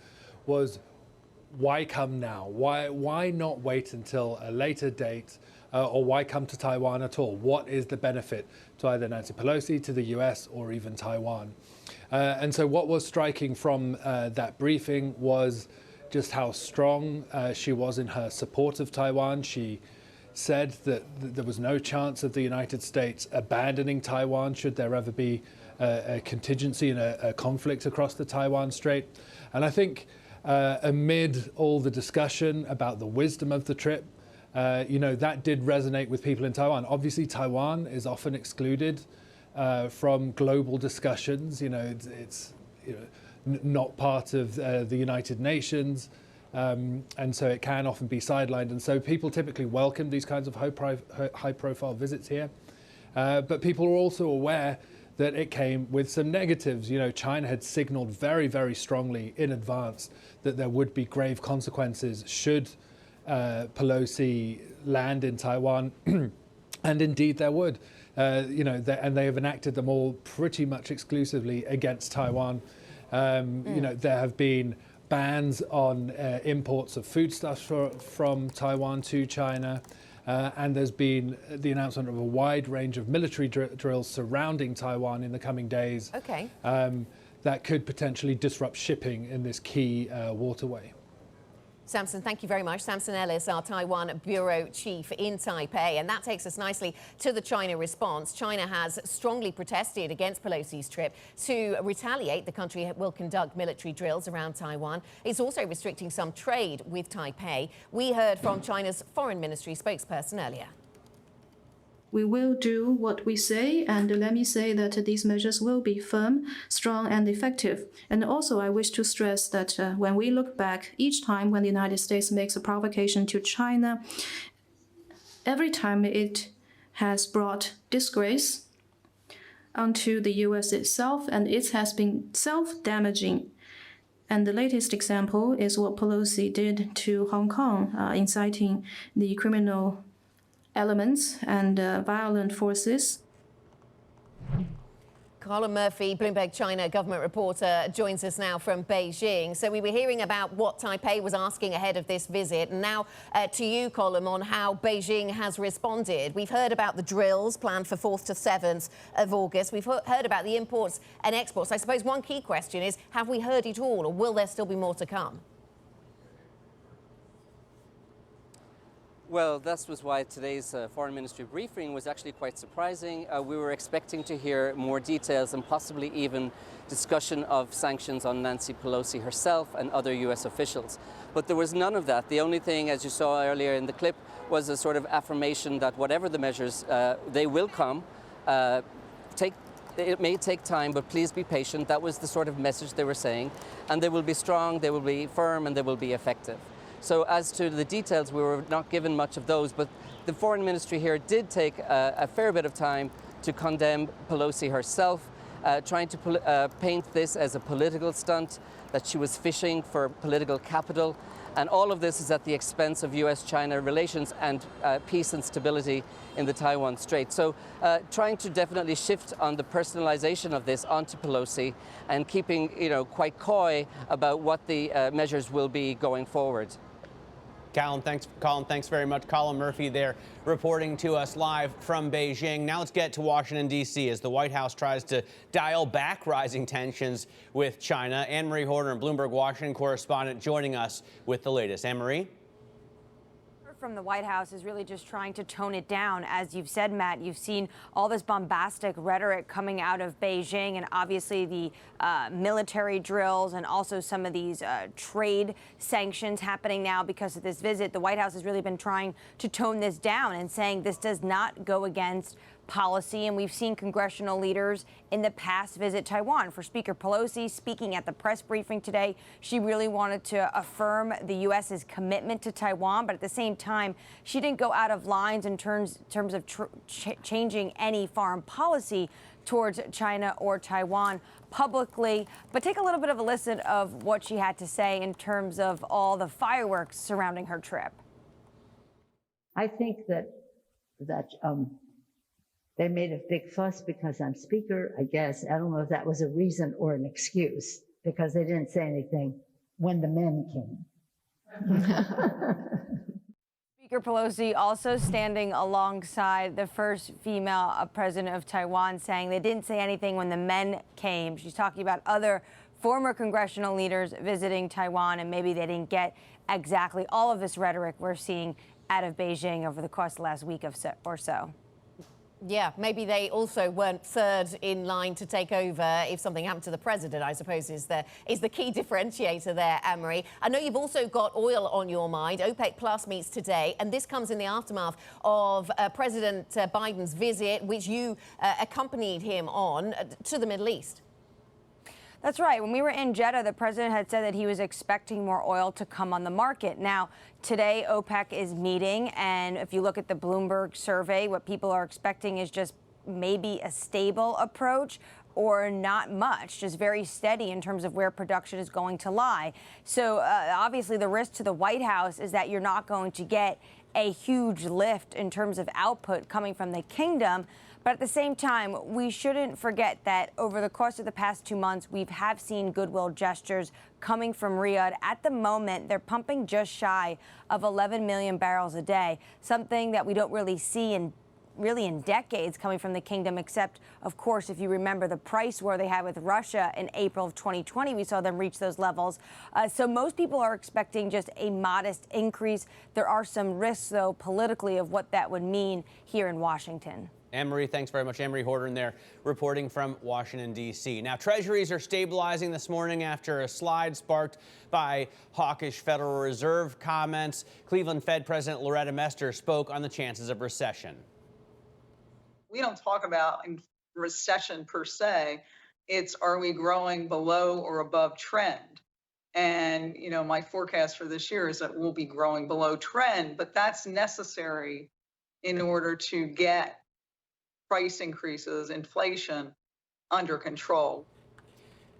was, why come now? Why not wait until a later date, or why come to Taiwan at all? What is the benefit to either Nancy Pelosi, to the US, or even Taiwan? And so what was striking from that briefing was just how strong she was in her support of Taiwan. She said that there was no chance of the United States abandoning Taiwan should there ever be a contingency and a conflict across the Taiwan Strait. And I think amid all the discussion about the wisdom of the trip, that did resonate with people in Taiwan. Obviously, Taiwan is often excluded from global discussions. It's not part of the United Nations. And so it can often be sidelined. And so people typically welcome these kinds of high-profile visits here. But people are also aware that it came with some negatives. China had signaled very, very strongly in advance that there would be grave consequences should Pelosi land in Taiwan. And indeed there would. And they have enacted them all pretty much exclusively against Taiwan. There have been bans on imports of foodstuffs from Taiwan to China. And there's been the announcement of a wide range of military drills surrounding Taiwan in the coming days. Okay. That could potentially disrupt shipping in this key waterway. Samson, thank you very much. Samson Ellis, our Taiwan Bureau Chief in Taipei. And that takes us nicely to the China response. China has strongly protested against Pelosi's trip. To retaliate, the country will conduct military drills around Taiwan. It's also restricting some trade with Taipei. We heard from China's Foreign Ministry spokesperson earlier. We will do what we say, and let me say that these measures will be firm, strong, and effective. And also, I wish to stress that when we look back, each time when the United States makes a provocation to China, every time it has brought disgrace onto the U.S. itself, and it has been self-damaging. And the latest example is what Pelosi did to Hong Kong, inciting the criminal elements and violent forces. Colin Murphy, Bloomberg China government reporter, joins us now from Beijing. So we were hearing about what Taipei was asking ahead of this visit. And now to you, Colin, on how Beijing has responded. We've heard about the drills planned for 4th to 7th of August. We've heard about the imports and exports. I suppose one key question is, have we heard it all, or will there still be more to come? Well, that was why today's foreign ministry briefing was actually quite surprising. We were expecting to hear more details and possibly even discussion of sanctions on Nancy Pelosi herself and other U.S. officials. But there was none of that. The only thing, as you saw earlier in the clip, was a sort of affirmation that whatever the measures, they will come. It may take time, but please be patient. That was the sort of message they were saying. And they will be strong, they will be firm, and they will be effective. So as to the details, we were not given much of those, but the foreign ministry here did take a fair bit of time to condemn Pelosi herself. trying to paint this as a political stunt, that she was fishing for political capital. And all of this is at the expense of U.S. China relations and peace and stability in the Taiwan Strait. So trying to definitely shift on the personalization of this onto Pelosi and keeping, quite coy about what the measures will be going forward. Colin, thanks very much. Colin Murphy there reporting to us live from Beijing. Now let's get to Washington, D.C. as the White House tries to dial back rising tensions with China. Anne-Marie Horner, Bloomberg Washington correspondent, joining us with the latest. Anne-Marie? From the White House is really just trying to tone it down. As you've said, Matt, you've seen all this bombastic rhetoric coming out of Beijing, and obviously the military drills and also some of these trade sanctions happening now because of this visit. The White House has really been trying to tone this down and saying this does not go against policy. And we've seen congressional leaders in the past visit Taiwan. For Speaker Pelosi, speaking at the press briefing today, she really wanted to affirm the U.S.'s commitment to Taiwan. But at the same time, she didn't go out of lines in terms of changing any foreign policy towards China or Taiwan publicly. But take a little bit of a listen of what she had to say in terms of all the fireworks surrounding her trip. I think that they made a big fuss because I'm speaker, I guess. I don't know if that was a reason or an excuse, because they didn't say anything when the men came. Speaker Pelosi also standing alongside the first female president of Taiwan, saying they didn't say anything when the men came. She's talking about other former congressional leaders visiting Taiwan, and maybe they didn't get exactly all of this rhetoric we're seeing out of Beijing over the course of the last week or so. Yeah, maybe they also weren't third in line to take over if something happened to the president, I suppose, is the key differentiator there, Anne-Marie. I know you've also got oil on your mind. OPEC Plus meets today, and this comes in the aftermath of President Biden's visit, which you accompanied him on to the Middle East. That's right. When we were in Jeddah, the president had said that he was expecting more oil to come on the market. Now, today, OPEC is meeting, and if you look at the Bloomberg survey, what people are expecting is just maybe a stable approach or not much, just very steady in terms of where production is going to lie. So obviously the risk to the White House is that you're not going to get a huge lift in terms of output coming from the kingdom. But at the same time, we shouldn't forget that over the course of the past 2 months, we have seen goodwill gestures coming from Riyadh. At the moment, they're pumping just shy of 11 million barrels a day, something that we don't really see in decades coming from the kingdom, except, of course, if you remember the price war they had with Russia in April of 2020, we saw them reach those levels. So most people are expecting just a modest increase. There are some risks, though, politically of what that would mean here in Washington. Anne-Marie, thanks very much. Anne-Marie Horton there reporting from Washington, D.C. Now, treasuries are stabilizing this morning after a slide sparked by hawkish Federal Reserve comments. Cleveland Fed President Loretta Mester spoke on the chances of recession. We don't talk about recession per se. It's, are we growing below or above trend? And, my forecast for this year is that we'll be growing below trend, but that's necessary in order to get price increases, inflation under control.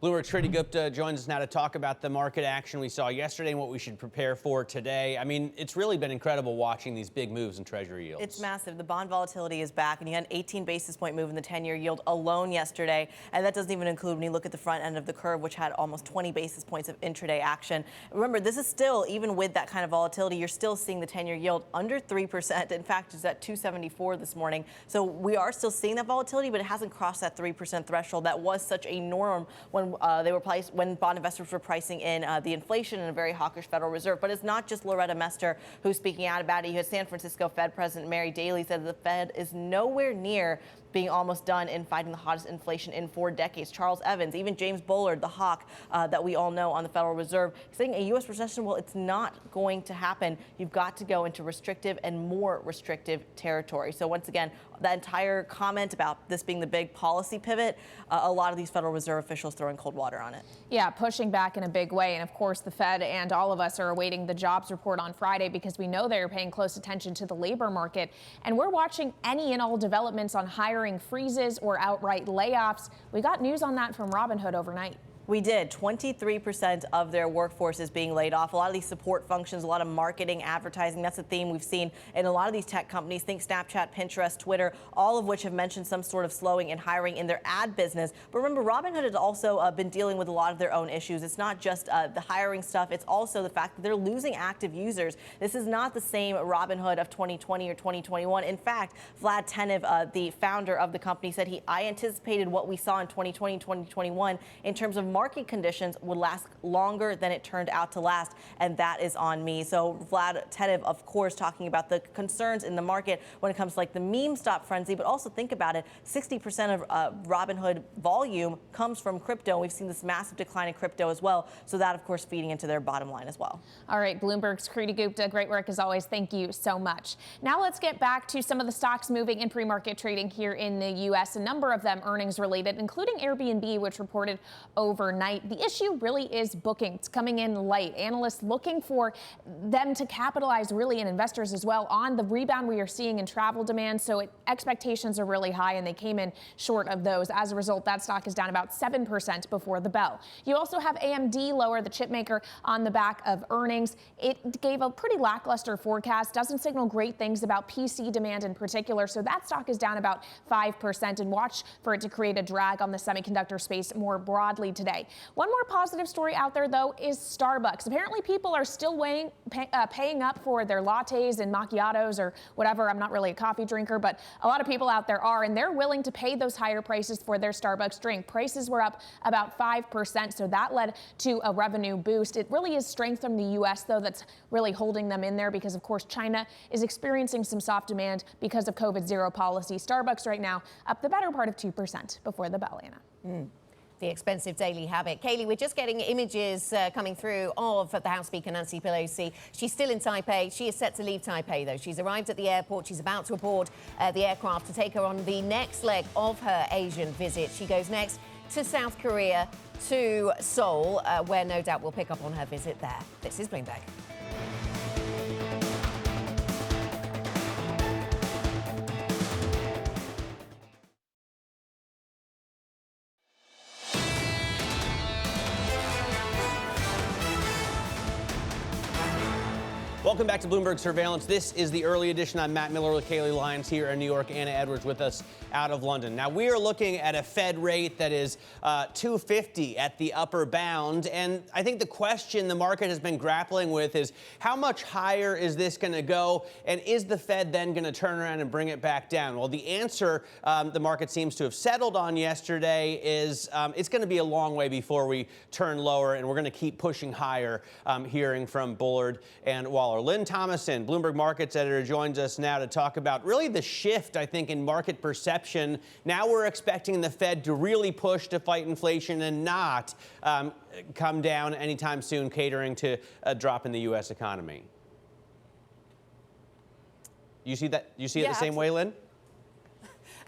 Bloomberg's Triti Gupta joins us now to talk about the market action we saw yesterday and what we should prepare for today. I mean, it's really been incredible watching these big moves in Treasury yields. It's massive. The bond volatility is back, and you had an 18 basis point move in the 10-year yield alone yesterday, and that doesn't even include when you look at the front end of the curve, which had almost 20 basis points of intraday action. Remember, this is still, even with that kind of volatility, you're still seeing the 10-year yield under 3%. In fact, it's at 274 this morning. So we are still seeing that volatility, but it hasn't crossed that 3% threshold. That was such a norm when when bond investors were pricing in the inflation and a very hawkish Federal Reserve. But it's not just Loretta Mester who's speaking out about it. You had San Francisco Fed President Mary Daly said that the Fed is nowhere near being almost done in fighting the hottest inflation in 4 decades. Charles Evans, even James Bullard, the hawk that we all know on the Federal Reserve, saying a U.S. recession, well, it's not going to happen. You've got to go into restrictive and more restrictive territory. So once again, that entire comment about this being the big policy pivot, a lot of these Federal Reserve officials throwing cold water on it. Yeah, pushing back in a big way. And of course, the Fed and all of us are awaiting the jobs report on Friday because we know they're paying close attention to the labor market. And we're watching any and all developments on hiring hiring freezes or outright layoffs. We got news on that from Robinhood overnight. We did. 23% of their workforce is being laid off. A lot of these support functions, a lot of marketing, advertising. That's a theme we've seen in a lot of these tech companies. Think Snapchat, Pinterest, Twitter, all of which have mentioned some sort of slowing in hiring in their ad business. But remember, Robinhood has also been dealing with a lot of their own issues. It's not just the hiring stuff. It's also the fact that they're losing active users. This is not the same Robinhood of 2020 or 2021. In fact, Vlad Tenev, the founder of the company, said I anticipated what we saw in 2020 and 2021 in terms of market conditions would last longer than it turned out to last, and that is on me. So Vlad Tenev, of course, talking about the concerns in the market when it comes to like the meme stop frenzy, but also think about it, 60% of Robinhood volume comes from crypto. We've seen this massive decline in crypto as well, so that, of course, feeding into their bottom line as well. All right, Bloomberg's Kriti Gupta, great work as always. Thank you so much. Now let's get back to some of the stocks moving in pre-market trading here in the U.S. A number of them earnings related, including Airbnb, which reported overnight. The issue really is bookings coming in light. Analysts looking for them to capitalize, really, and investors as well, on the rebound we are seeing in travel demand. So expectations are really high, and they came in short of those. As a result, that stock is down about 7% before the bell. You also have AMD lower, the chip maker, on the back of earnings. It gave a pretty lackluster forecast, doesn't signal great things about PC demand in particular. So that stock is down about 5%, and watch for it to create a drag on the semiconductor space more broadly today. One more positive story out there, though, is Starbucks. Apparently, people are still paying up for their lattes and macchiatos or whatever. I'm not really a coffee drinker, but a lot of people out there are, and they're willing to pay those higher prices for their Starbucks drink. Prices were up about 5%, so that led to a revenue boost. It really is strength from the U.S., though, that's really holding them in there because, of course, China is experiencing some soft demand because of COVID-0 policy. Starbucks right now up the better part of 2% before the bell, Anna. The expensive daily habit. Kaylee, we're just getting images coming through of the House Speaker Nancy Pelosi. She's still in Taipei. She is set to leave Taipei, though. She's arrived at the airport. She's about to board the aircraft to take her on the next leg of her Asian visit. She goes next to South Korea, to Seoul, where no doubt we'll pick up on her visit there. This is Bloomberg. Welcome back to Bloomberg Surveillance. This is the early edition. I'm Matt Miller with Kailey Leinz here in New York. Anna Edwards with us out of London. Now, we are looking at a Fed rate that is 250 at the upper bound. And I think the question the market has been grappling with is how much higher is this going to go? And is the Fed then going to turn around and bring it back down? Well, the answer the market seems to have settled on yesterday is it's going to be a long way before we turn lower. And we're going to keep pushing higher, hearing from Bullard and Waller. Lynn Thomason, Bloomberg Markets editor, joins us now to talk about really the shift, I think, in market perception. Now we're expecting the Fed to really push to fight inflation and not come down anytime soon, catering to a drop in the U.S. economy. You see that? You see it the same way, Lynn?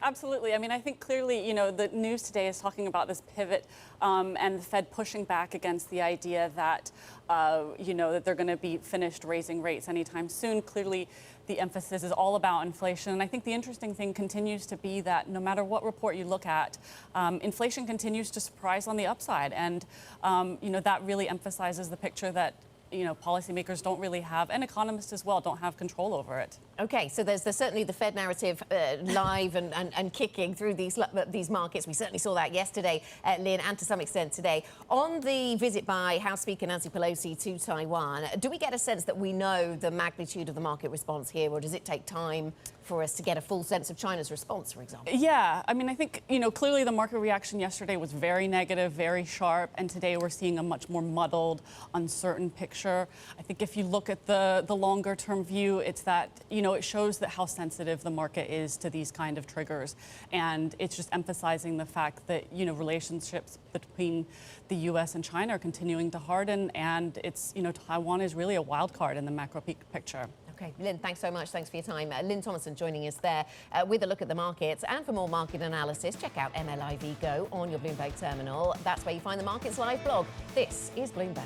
Absolutely. I mean, I think clearly, you know, the news today is talking about this pivot and the Fed pushing back against the idea that, you know, that they're going to be finished raising rates anytime soon. Clearly, the emphasis is all about inflation. And I think the interesting thing continues to be that no matter what report you look at, inflation continues to surprise on the upside. And, you know, that really emphasizes the picture that, you know, policymakers don't really have, and economists as well, don't have control over it. Okay, so there's certainly the Fed narrative live and kicking through these markets. We certainly saw that yesterday, Lynn, and to some extent today. On the visit by House Speaker Nancy Pelosi to Taiwan, do we get a sense that we know the magnitude of the market response here, or does it take time for us to get a full sense of China's response, for example? Yeah, I mean, I think, you know, clearly the market reaction yesterday was very negative, very sharp, and today we're seeing a much more muddled, uncertain picture. I think if you look at the longer term view, it's that, you know, it shows that how sensitive the market is to these kind of triggers. And it's just emphasizing the fact that, you know, relationships between the U.S. and China are continuing to harden, and it's, you know, Taiwan is really a wild card in the macro picture. Okay, Lynn, thanks so much. Thanks for your time. Lynn Thomason joining us there with a look at the markets. And for more market analysis, check out MLIV Go on your Bloomberg terminal. That's where you find the Markets Live blog. This is Bloomberg.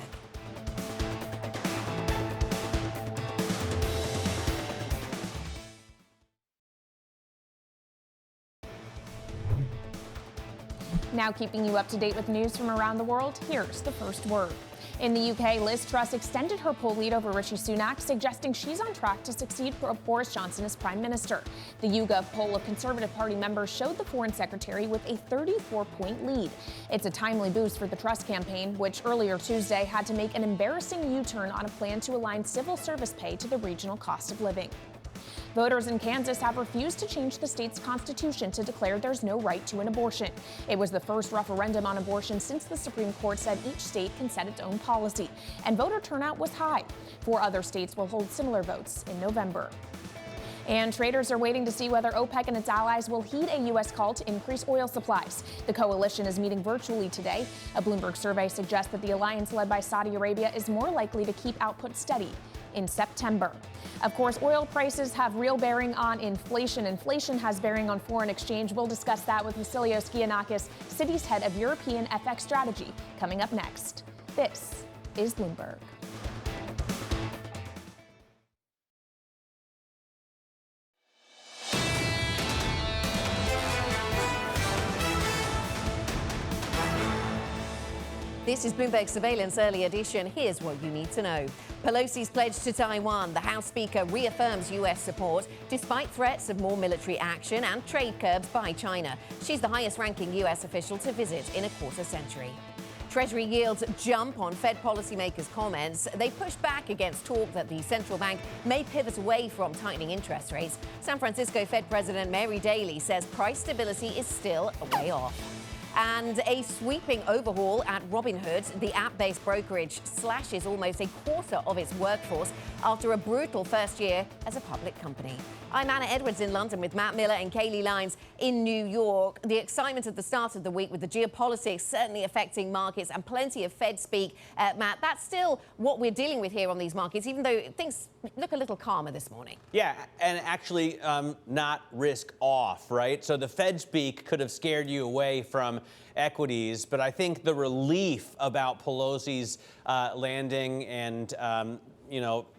Now keeping you up to date with news from around the world, here's the first word. In the UK, Liz Truss extended her poll lead over Rishi Sunak, suggesting she's on track to succeed Boris Johnson as Prime Minister. The YouGov poll of Conservative Party members showed the Foreign Secretary with a 34-point lead. It's a timely boost for the Truss campaign, which earlier Tuesday had to make an embarrassing U-turn on a plan to align civil service pay to the regional cost of living. Voters in Kansas have refused to change the state's constitution to declare there's no right to an abortion. It was the first referendum on abortion since the Supreme Court said each state can set its own policy. And voter turnout was high. 4 other states will hold similar votes in November. And traders are waiting to see whether OPEC and its allies will heed a U.S. call to increase oil supplies. The coalition is meeting virtually today. A Bloomberg survey suggests that the alliance led by Saudi Arabia is more likely to keep output steady in September. Of course, oil prices have real bearing on inflation. Inflation has bearing on foreign exchange. We'll discuss that with Vasileios Gkionakis, Citi's head of European FX strategy, coming up next. This is Bloomberg. This is Bloomberg Surveillance Early Edition. Here's what you need to know. Pelosi's pledge to Taiwan. The House Speaker reaffirms U.S. support despite threats of more military action and trade curbs by China. She's the highest-ranking U.S. official to visit in a quarter century. Treasury yields jump on Fed policymakers' comments. They push back against talk that the central bank may pivot away from tightening interest rates. San Francisco Fed President Mary Daly says price stability is still a way off. And a sweeping overhaul at Robinhood. The app-based brokerage slashes almost a quarter of its workforce after a brutal first year as a public company. I'm Anna Edwards in London with Matt Miller and Kailey Leinz in New York. The excitement at the start of the week with the geopolitics certainly affecting markets and plenty of Fed speak. Matt, that's still what we're dealing with here on these markets, even though things look a little calmer this morning. Yeah, and actually not risk off, right? So the Fed speak could have scared you away from equities, but I think the relief about Pelosi's landing and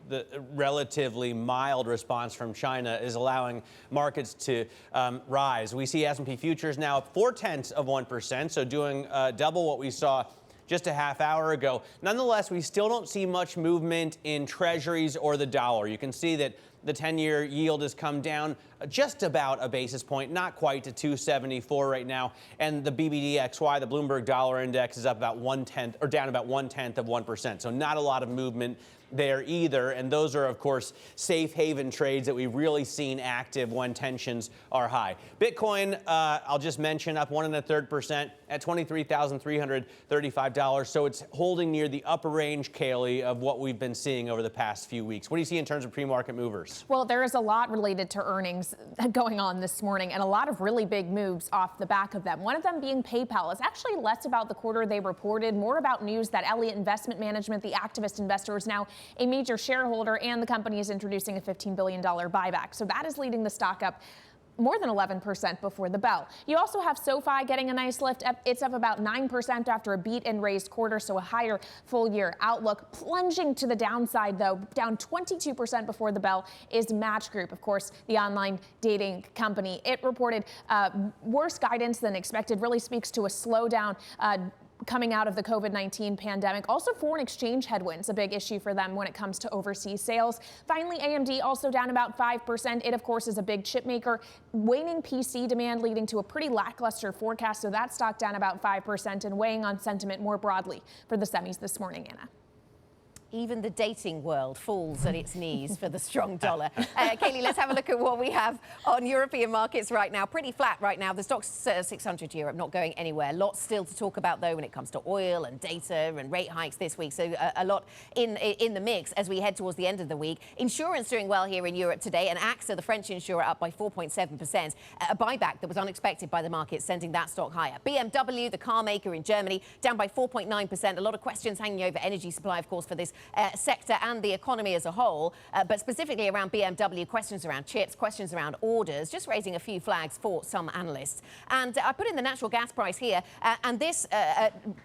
the relatively mild response from China is allowing markets to rise. We see S&P futures now up 0.4%, so doing double what we saw just a half hour ago. Nonetheless, we still don't see much movement in treasuries or the dollar. You can see that the 10-year yield has come down just about a basis point, not quite to 274 right now. And the BBDXY, the Bloomberg Dollar Index, is up about 1/10 or down about 1/10%. So not a lot of movement there either. And those are, of course, safe haven trades that we've really seen active when tensions are high. Bitcoin, I'll just mention, up 1 1/3% at $23,335. So it's holding near the upper range, Kailey, of what we've been seeing over the past few weeks. What do you see in terms of pre-market movers? Well, there is a lot related to earnings going on this morning and a lot of really big moves off the back of them. One of them being PayPal. It's actually less about the quarter they reported, more about news that Elliott Investment Management, the activist investor, is now a major shareholder, and the company is introducing a $15 billion buyback. So that is leading the stock up more than 11% before the bell. You also have SoFi getting a nice lift. It's up about 9% after a beat and raised quarter, so a higher full-year outlook. Plunging to the downside, though, down 22% before the bell, is Match Group, of course, the online dating company. It reported worse guidance than expected, really speaks to a slowdown coming out of the COVID-19 pandemic. Also, foreign exchange headwinds, a big issue for them when it comes to overseas sales. Finally, AMD also down about 5%. It, of course, is a big chip maker. Waning PC demand leading to a pretty lackluster forecast, so that stock down about 5% and weighing on sentiment more broadly for the semis this morning, Anna. Even the dating world falls at its knees for the strong dollar. Kailey, let's have a look at what we have on European markets right now. Pretty flat right now. The stock's 600 Europe, not going anywhere. Lots still to talk about, though, when it comes to oil and data and rate hikes this week. So a lot in the mix as we head towards the end of the week. Insurance doing well here in Europe today. And AXA, the French insurer, up by 4.7%. A buyback that was unexpected by the market, sending that stock higher. BMW, the car maker in Germany, down by 4.9%. A lot of questions hanging over energy supply, of course, for this sector and the economy as a whole, but specifically around BMW, questions around chips, questions around orders, just raising a few flags for some analysts. And I put in the natural gas price here, and this,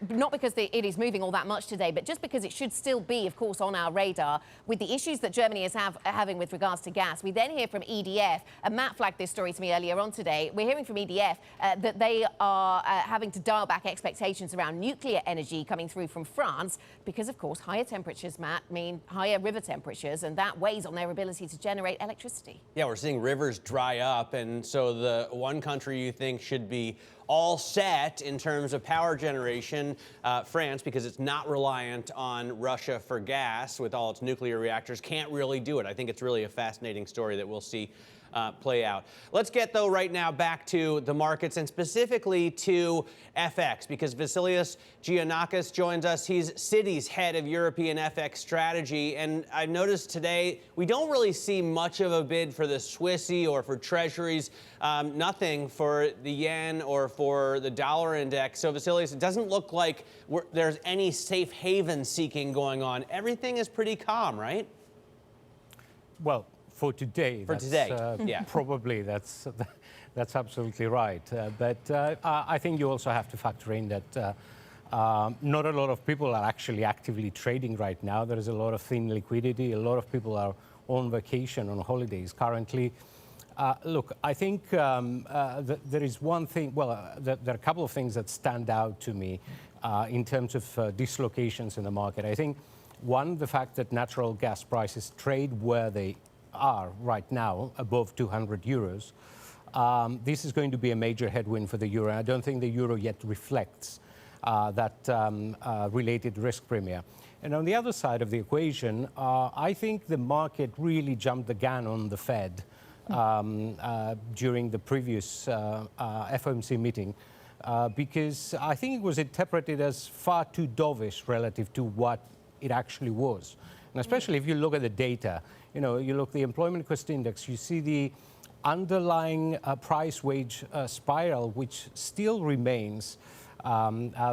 not because it is moving all that much today, but just because it should still be, of course, on our radar with the issues that Germany is having with regards to gas. We then hear from EDF, and Matt flagged this story to me earlier on today. We're hearing from EDF that they are having to dial back expectations around nuclear energy coming through from France because, of course, higher temperatures, Matt, mean higher river temperatures, and that weighs on their ability to generate electricity. Yeah, we're seeing rivers dry up, and so the one country you think should be all set in terms of power generation, France, because it's not reliant on Russia for gas with all its nuclear reactors, can't really do it. I think it's really a fascinating story that we'll see play out. Let's get, though, right now back to the markets and specifically to FX, because Vasileios Gkionakis joins us. He's Citi's head of European FX strategy. And I noticed today we don't really see much of a bid for the Swissy or for treasuries, nothing for the yen or for the dollar index. So, Vasileios, it doesn't look like there's any safe haven seeking going on. Everything is pretty calm, right? Well, for today, yeah. Probably that's absolutely right. But I think you also have to factor in that not a lot of people are actually actively trading right now. There is a lot of thin liquidity. A lot of people are on vacation, on holidays currently. Look, I think there is one thing, well, there are a couple of things that stand out to me in terms of dislocations in the market. I think, one, the fact that natural gas prices trade where they are right now, above 200 euros. This is going to be a major headwind for the euro. I don't think the euro yet reflects that related risk premium. And on the other side of the equation, I think the market really jumped the gun on the Fed during the previous FOMC meeting because I think it was interpreted as far too dovish relative to what it actually was. And especially if you look at the data, you know, you look at the employment cost index, you see the underlying price-wage spiral, which still remains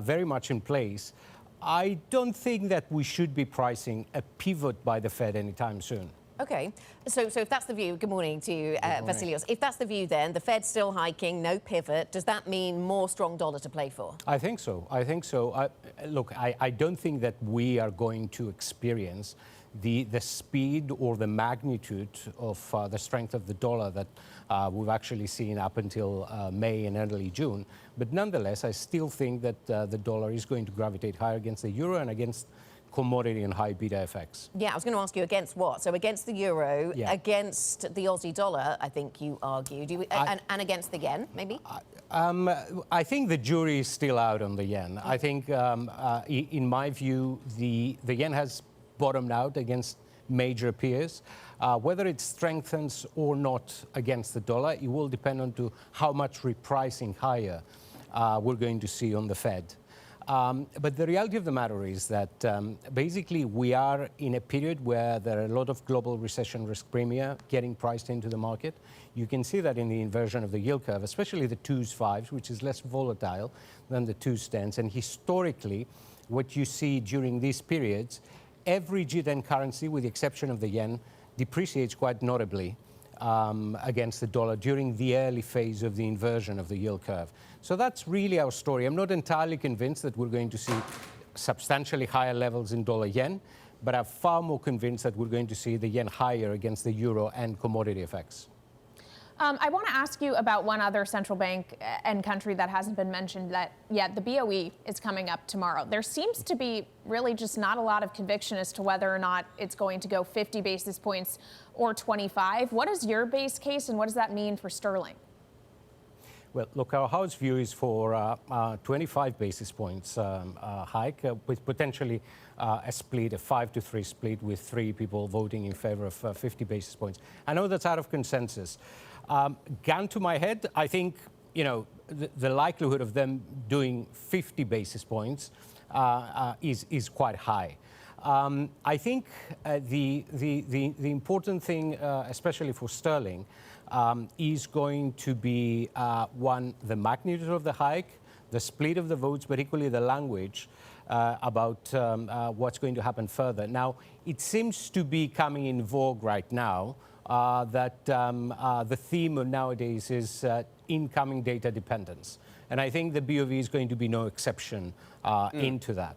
very much in place. I don't think that we should be pricing a pivot by the Fed anytime soon. Okay, so if that's the view, good morning to you, Vasileios. If that's the view then, the Fed's still hiking, no pivot, does that mean more strong dollar to play for? I think so. I think so. Look, I don't think that we are going to experience the speed or the magnitude of the strength of the dollar that we've actually seen up until May and early June. But nonetheless, I still think that the dollar is going to gravitate higher against the euro and against commodity and high beta effects. Yeah, I was going to ask you against what? So against the euro, against the Aussie dollar, I think you argued, and against the yen, maybe? I think the jury is still out on the yen. I think, in my view, the yen has bottomed out against major peers. Whether it strengthens or not against the dollar, it will depend on to how much repricing higher we're going to see on the Fed. But the reality of the matter is that basically we are in a period where there are a lot of global recession risk premia getting priced into the market. You can see that in the inversion of the yield curve, especially the 2s, 5s, which is less volatile than the 2s, 10s. And historically, what you see during these periods, every G10 currency, with the exception of the yen, depreciates quite notably against the dollar during the early phase of the inversion of the yield curve. So that's really our story. I'm not entirely convinced that we're going to see substantially higher levels in dollar yen, but I'm far more convinced that we're going to see the yen higher against the euro and commodity effects. I want to ask you about one other central bank and country that hasn't been mentioned yet. The BOE is coming up tomorrow. There seems to be really just not a lot of conviction as to whether or not it's going to go 50 basis points or 25. What is your base case, and what does that mean for sterling? Well, look, our house view is for 25 basis points hike with potentially a split, a 5-3 split with 3 people voting in favor of 50 basis points. I know that's out of consensus. Gun to my head, I think, you know, the likelihood of them doing 50 basis points is quite high. I think the important thing, especially for sterling, is going to be, one, the magnitude of the hike, the split of the votes, but equally the language. about what's going to happen further. Now, it seems to be coming in vogue right now that the theme nowadays is incoming data dependence. And I think the BOV is going to be no exception into that.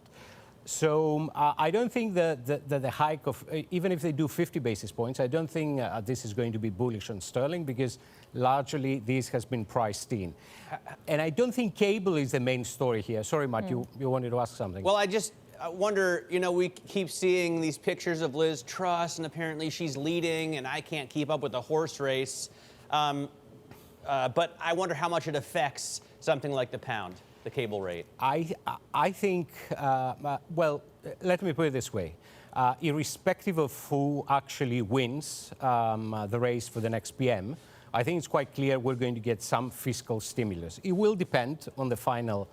So I don't think that the hike of, even if they do 50 basis points, I don't think this is going to be bullish on sterling because largely this has been priced in. And I don't think cable is the main story here. Sorry, Matt, you wanted to ask something. Well, I wonder, you know, we keep seeing these pictures of Liz Truss, and apparently she's leading, and I can't keep up with the horse race. But I wonder how much it affects something like the pound, the cable rate. I think, well, let me put it this way. Irrespective of who actually wins the race for the next PM, I think it's quite clear we're going to get some fiscal stimulus. It will depend on the final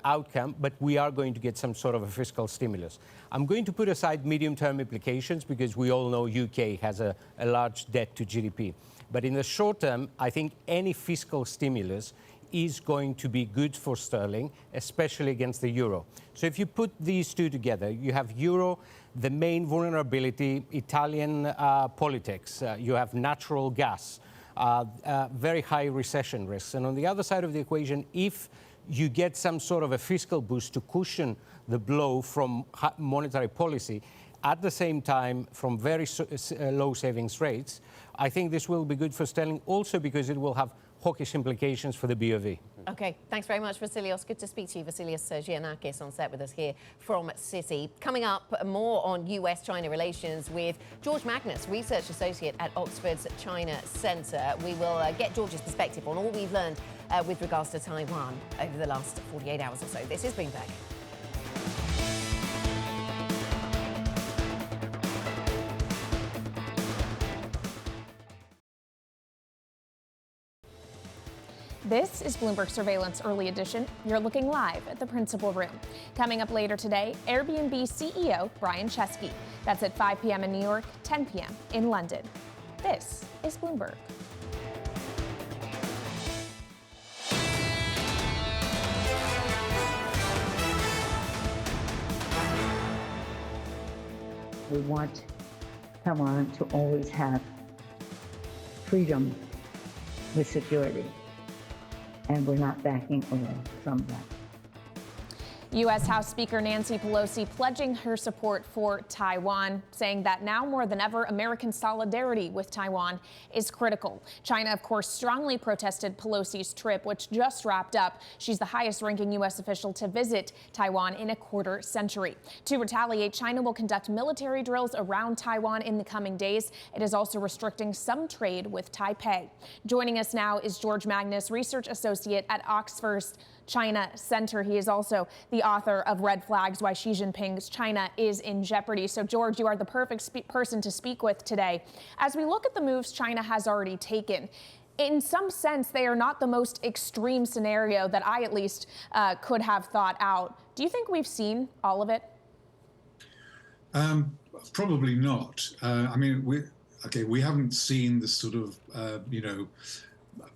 outcome, but we are going to get some sort of a fiscal stimulus. I'm going to put aside medium-term implications because we all know UK has a large debt to GDP. But in the short term, I think any fiscal stimulus is going to be good for sterling, especially against the euro. So if you put these two together, you have euro, the main vulnerability, Italian politics, you have natural gas, very high recession risks. And on the other side of the equation, if you get some sort of a fiscal boost to cushion the blow from monetary policy, at the same time from very low savings rates, I think this will be good for sterling also because it will have hawkish implications for the BOV. Okay, thanks very much, Vasileios. Good to speak to you. Vasileios Gkionakis on set with us here from Citi. Coming up, more on U.S. China relations with George Magnus, Research Associate at Oxford's China Centre. We will get George's perspective on all we've learned with regards to Taiwan over the last 48 hours or so. This is Bloomberg. This is Bloomberg Surveillance Early Edition. You're looking live at the principal room. Coming up later today, Airbnb CEO Brian Chesky. That's at 5 p.m. in New York, 10 p.m. in London. This is Bloomberg. We want Taiwan to always have freedom with security. And we're not backing away from that. U.S. House Speaker Nancy Pelosi pledging her support for Taiwan, saying that now more than ever, American solidarity with Taiwan is critical. China, of course, strongly protested Pelosi's trip, which just wrapped up. She's the highest-ranking U.S. official to visit Taiwan in a quarter century. To retaliate, China will conduct military drills around Taiwan in the coming days. It is also restricting some trade with Taipei. Joining us now is George Magnus, Research Associate at Oxford's China Center. He is also the author of Red Flags, Why Xi Jinping's China is in Jeopardy. So, George, you are the perfect person to speak with today. As we look at the moves China has already taken, in some sense, they are not the most extreme scenario that I at least could have thought out. Do you think we've seen all of it? Probably not. I mean, we haven't seen the sort of,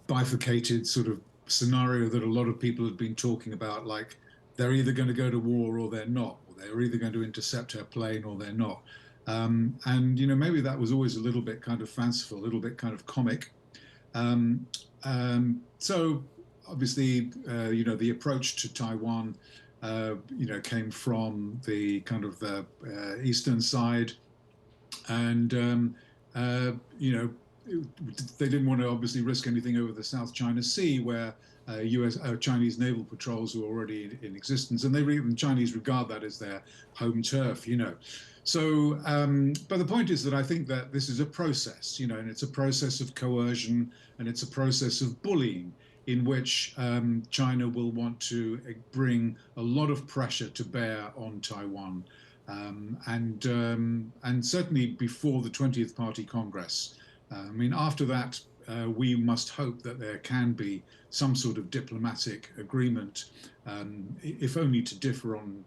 bifurcated sort of scenario that a lot of people have been talking about, like they're either going to go to war or they're not, or they're either going to intercept her plane or they're not. And, maybe that was always a little bit kind of fanciful, a little bit kind of comic. So obviously, the approach to Taiwan, came from the kind of the eastern side, and, they didn't want to obviously risk anything over the South China Sea, where Chinese naval patrols were already in existence, and the Chinese regard that as their home turf, So, but the point is that I think that this is a process, and it's a process of coercion, and it's a process of bullying, in which China will want to bring a lot of pressure to bear on Taiwan, and certainly before the 20th Party Congress. After that, we must hope that there can be some sort of diplomatic agreement, if only to differ on,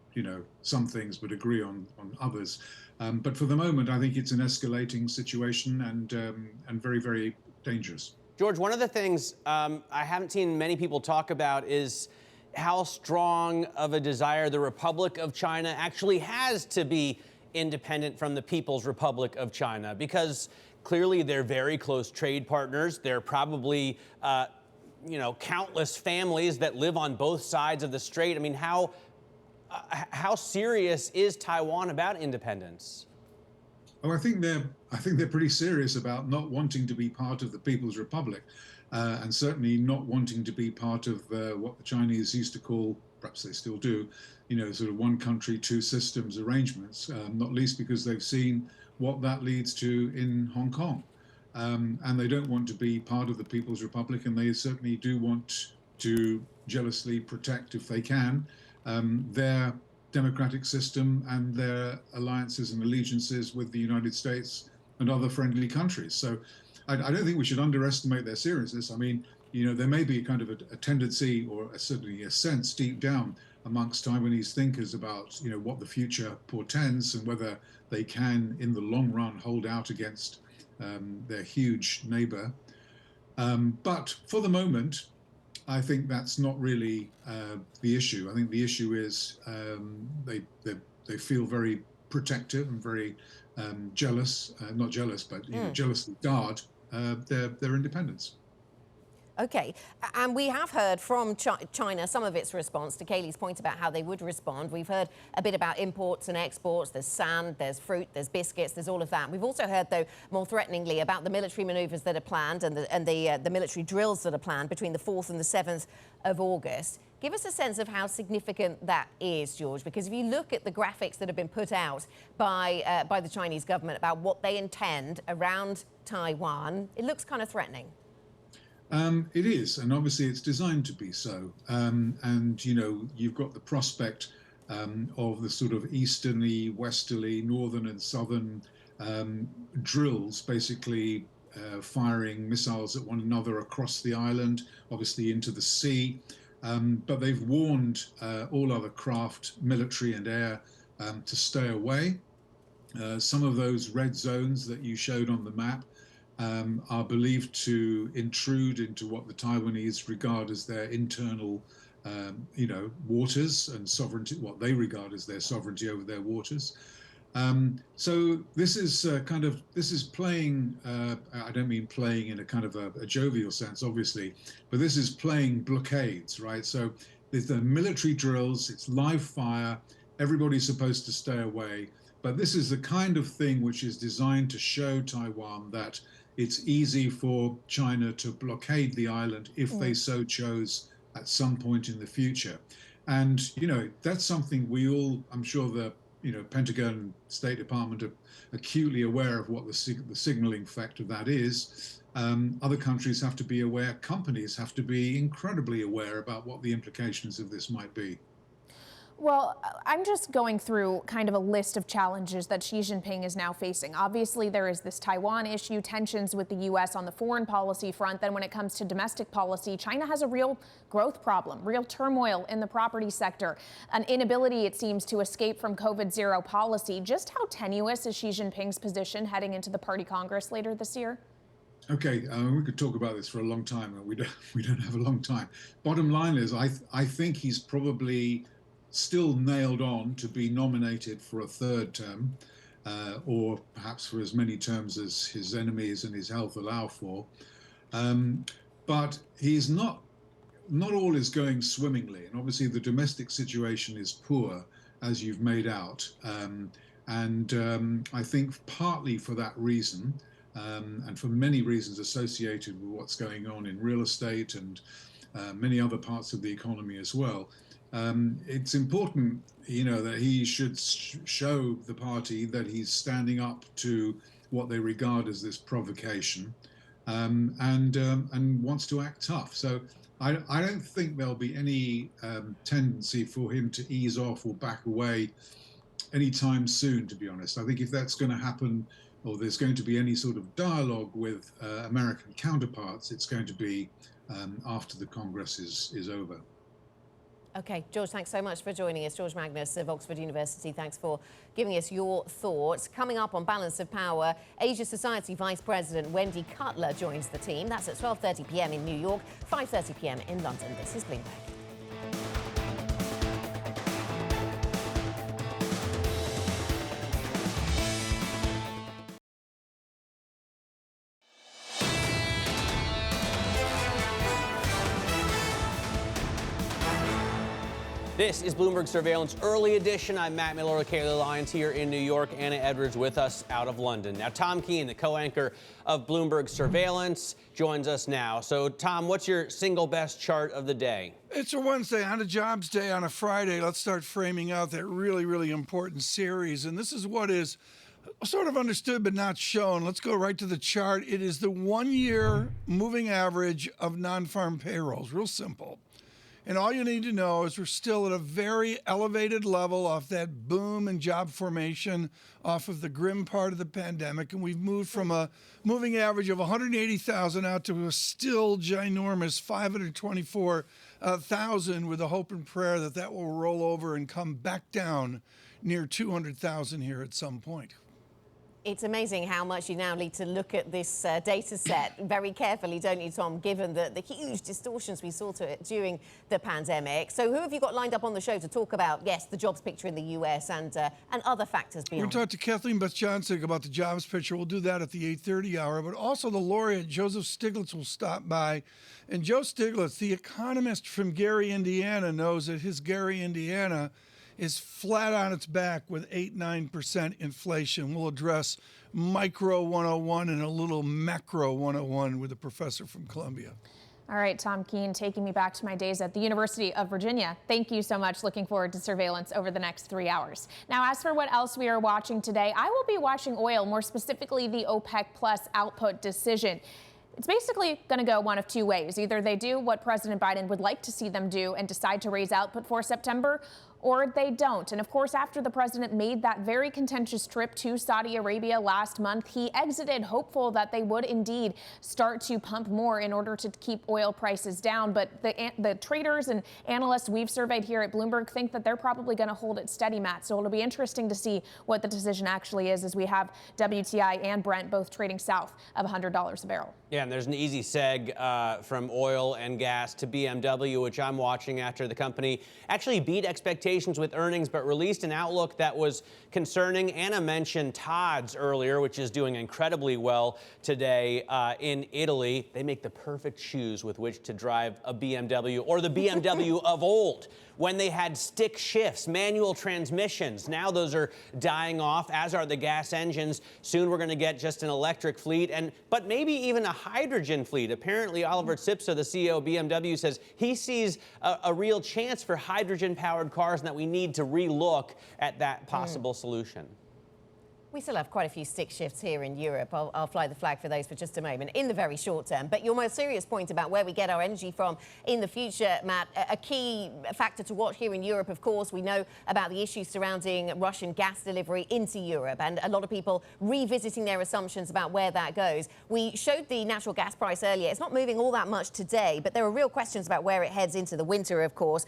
some things, but agree on others. But for the moment, I think it's an escalating situation and very, very dangerous. George, one of the things I haven't seen many people talk about is how strong of a desire the Republic of China actually has to be independent from the People's Republic of China, because clearly they're very close trade partners. They're probably, countless families that live on both sides of the strait. I mean, how serious is Taiwan about independence? Oh, I think they're pretty serious about not wanting to be part of the People's Republic, and certainly not wanting to be part of what the Chinese used to call, perhaps they still do, sort of one country, two systems arrangements, not least because they've seen what that leads to in Hong Kong. And they don't want to be part of the People's Republic, and they certainly do want to jealously protect, if they can, their democratic system and their alliances and allegiances with the United States and other friendly countries. So I don't think we should underestimate their seriousness. I mean, there may be kind of a tendency, or certainly a sense deep down amongst Taiwanese thinkers about, what the future portends and whether they can, in the long run, hold out against their huge neighbor. But for the moment, I think that's not really the issue. I think the issue is they feel very protective and very jealous, not jealous, but jealously guard their independence. Okay, and we have heard from China some of its response to Kailey's point about how they would respond. We've heard a bit about imports and exports. There's sand, there's fruit, there's biscuits, there's all of that. We've also heard, though, more threateningly about the military maneuvers that are planned and the military drills that are planned between the 4th and the 7th of August. Give us a sense of how significant that is, George, because if you look at the graphics that have been put out by the Chinese government about what they intend around Taiwan, it looks kind of threatening. It is, and obviously it's designed to be so. And, you've got the prospect of the sort of easterly, westerly, northern and southern drills, basically firing missiles at one another across the island, obviously into the sea. But they've warned all other craft, military and air, to stay away. Some of those red zones that you showed on the map are believed to intrude into what the Taiwanese regard as their internal, waters and sovereignty, what they regard as their sovereignty over their waters. So this is playing, I don't mean playing in a kind of a jovial sense, obviously, but this is playing blockades, right? So there's the military drills, it's live fire, everybody's supposed to stay away. But this is the kind of thing which is designed to show Taiwan that it's easy for China to blockade the island if they so chose at some point in the future. And, that's something we all, I'm sure the, Pentagon, State Department are acutely aware of what the signaling effect of that is. Other countries have to be aware, companies have to be incredibly aware about what the implications of this might be. Well, I'm just going through kind of a list of challenges that Xi Jinping is now facing. Obviously, there is this Taiwan issue, tensions with the U.S. on the foreign policy front. Then when it comes to domestic policy, China has a real growth problem, real turmoil in the property sector, an inability, it seems, to escape from COVID-0 policy. Just how tenuous is Xi Jinping's position heading into the Party Congress later this year? Okay, we could talk about this for a long time, and we don't have a long time. Bottom line is, I think he's probably still nailed on to be nominated for a 3rd term, or perhaps for as many terms as his enemies and his health allow for. But he's not all is going swimmingly. And obviously the domestic situation is poor, as you've made out. I think partly for that reason, and for many reasons associated with what's going on in real estate and many other parts of the economy as well, it's important, that he should show the party that he's standing up to what they regard as this provocation, and wants to act tough. So I don't think there'll be any tendency for him to ease off or back away anytime soon, to be honest. I think if that's going to happen, or there's going to be any sort of dialogue with American counterparts, it's going to be after the Congress is over. Okay, George, thanks so much for joining us. George Magnus of Oxford University, thanks for giving us your thoughts. Coming up on Balance of Power, Asia Society Vice President Wendy Cutler joins the team. That's at 12:30 p.m. in New York, 5:30 p.m. in London. This is Bloomberg. This is Bloomberg Surveillance Early Edition. I'm Matt Miller with Kailey Leinz here in New York. Anna Edwards with us out of London. Now, Tom Keene, the co-anchor of Bloomberg Surveillance, joins us now. So, Tom, what's your single best chart of the day? It's a Wednesday. On a jobs day on a Friday, let's start framing out that really, really important series. And this is what is sort of understood but not shown. Let's go right to the chart. It is the 1-year moving average of non-farm payrolls. Real simple. And all you need to know is we're still at a very elevated level off that boom in job formation off of the grim part of the pandemic. And we've moved from a moving average of 180,000 out to a still ginormous 524,000 with the hope and prayer that that will roll over and come back down near 200,000 here at some point. It's amazing how much you now need to look at this data set very carefully, don't you, Tom, given the huge distortions we saw to it during the pandemic. So who have you got lined up on the show to talk about, yes, the jobs picture in the US and other factors beyond? We're going to talk to Kathleen Best-Johnson about the jobs picture. We'll do that at the 8:30 hour. But also the laureate, Joseph Stiglitz, will stop by. And Joe Stiglitz, the economist from Gary, Indiana, knows that his Gary, Indiana is flat on its back with 8-9% inflation. We'll address micro 101 and a little macro 101 with a professor from Columbia. All right, Tom Keene, taking me back to my days at the University of Virginia. Thank you so much. Looking forward to surveillance over the next 3 hours. Now, as for what else we are watching today, I will be watching oil, more specifically the OPEC Plus output decision. It's basically going to go one of two ways. Either they do what President Biden would like to see them do and decide to raise output for September, or they don't. And of course, after the president made that very contentious trip to Saudi Arabia last month, he exited hopeful that they would indeed start to pump more in order to keep oil prices down. But the traders and analysts we've surveyed here at Bloomberg think that they're probably going to hold it steady, Matt. So it'll be interesting to see what the decision actually is as we have WTI and Brent both trading south of $100 a barrel. Yeah, and there's an easy seg from oil and gas to BMW, which I'm watching after the company actually beat expectations with earnings, but released an outlook that was concerning. Anna mentioned Todd's earlier, which is doing incredibly well today in Italy. They make the perfect shoes with which to drive a BMW, or the BMW of old, when they had stick shifts, manual transmissions. Now those are dying off, as are the gas engines. Soon we're going to get just an electric fleet, but maybe even a hydrogen fleet. Apparently, Oliver Zipse, the CEO of BMW, says he sees a real chance for hydrogen-powered cars and that we need to relook at that possible solution. We still have quite a few stick shifts here in Europe. I'll fly the flag for those for just a moment in the very short term. But your most serious point about where we get our energy from in the future, Matt, a key factor to watch here in Europe, of course, we know about the issues surrounding Russian gas delivery into Europe and a lot of people revisiting their assumptions about where that goes. We showed the natural gas price earlier. It's not moving all that much today, but there are real questions about where it heads into the winter, of course.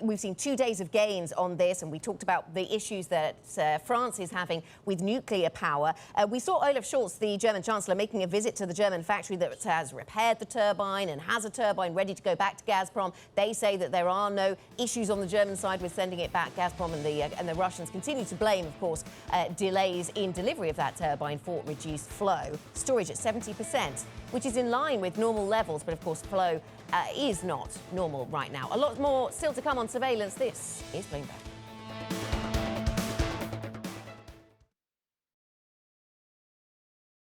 We've seen 2 days of gains on this, and we talked about the issues that France is having with nuclear power. We saw Olaf Scholz, the German Chancellor, making a visit to the German factory that has repaired the turbine and has a turbine ready to go back to Gazprom. They say that there are no issues on the German side with sending it back. Gazprom and the Russians continue to blame, of course, delays in delivery of that turbine for reduced flow. Storage at 70%, which is in line with normal levels, but of course flow is not normal right now. A lot more still to come on surveillance. This is Bloomberg.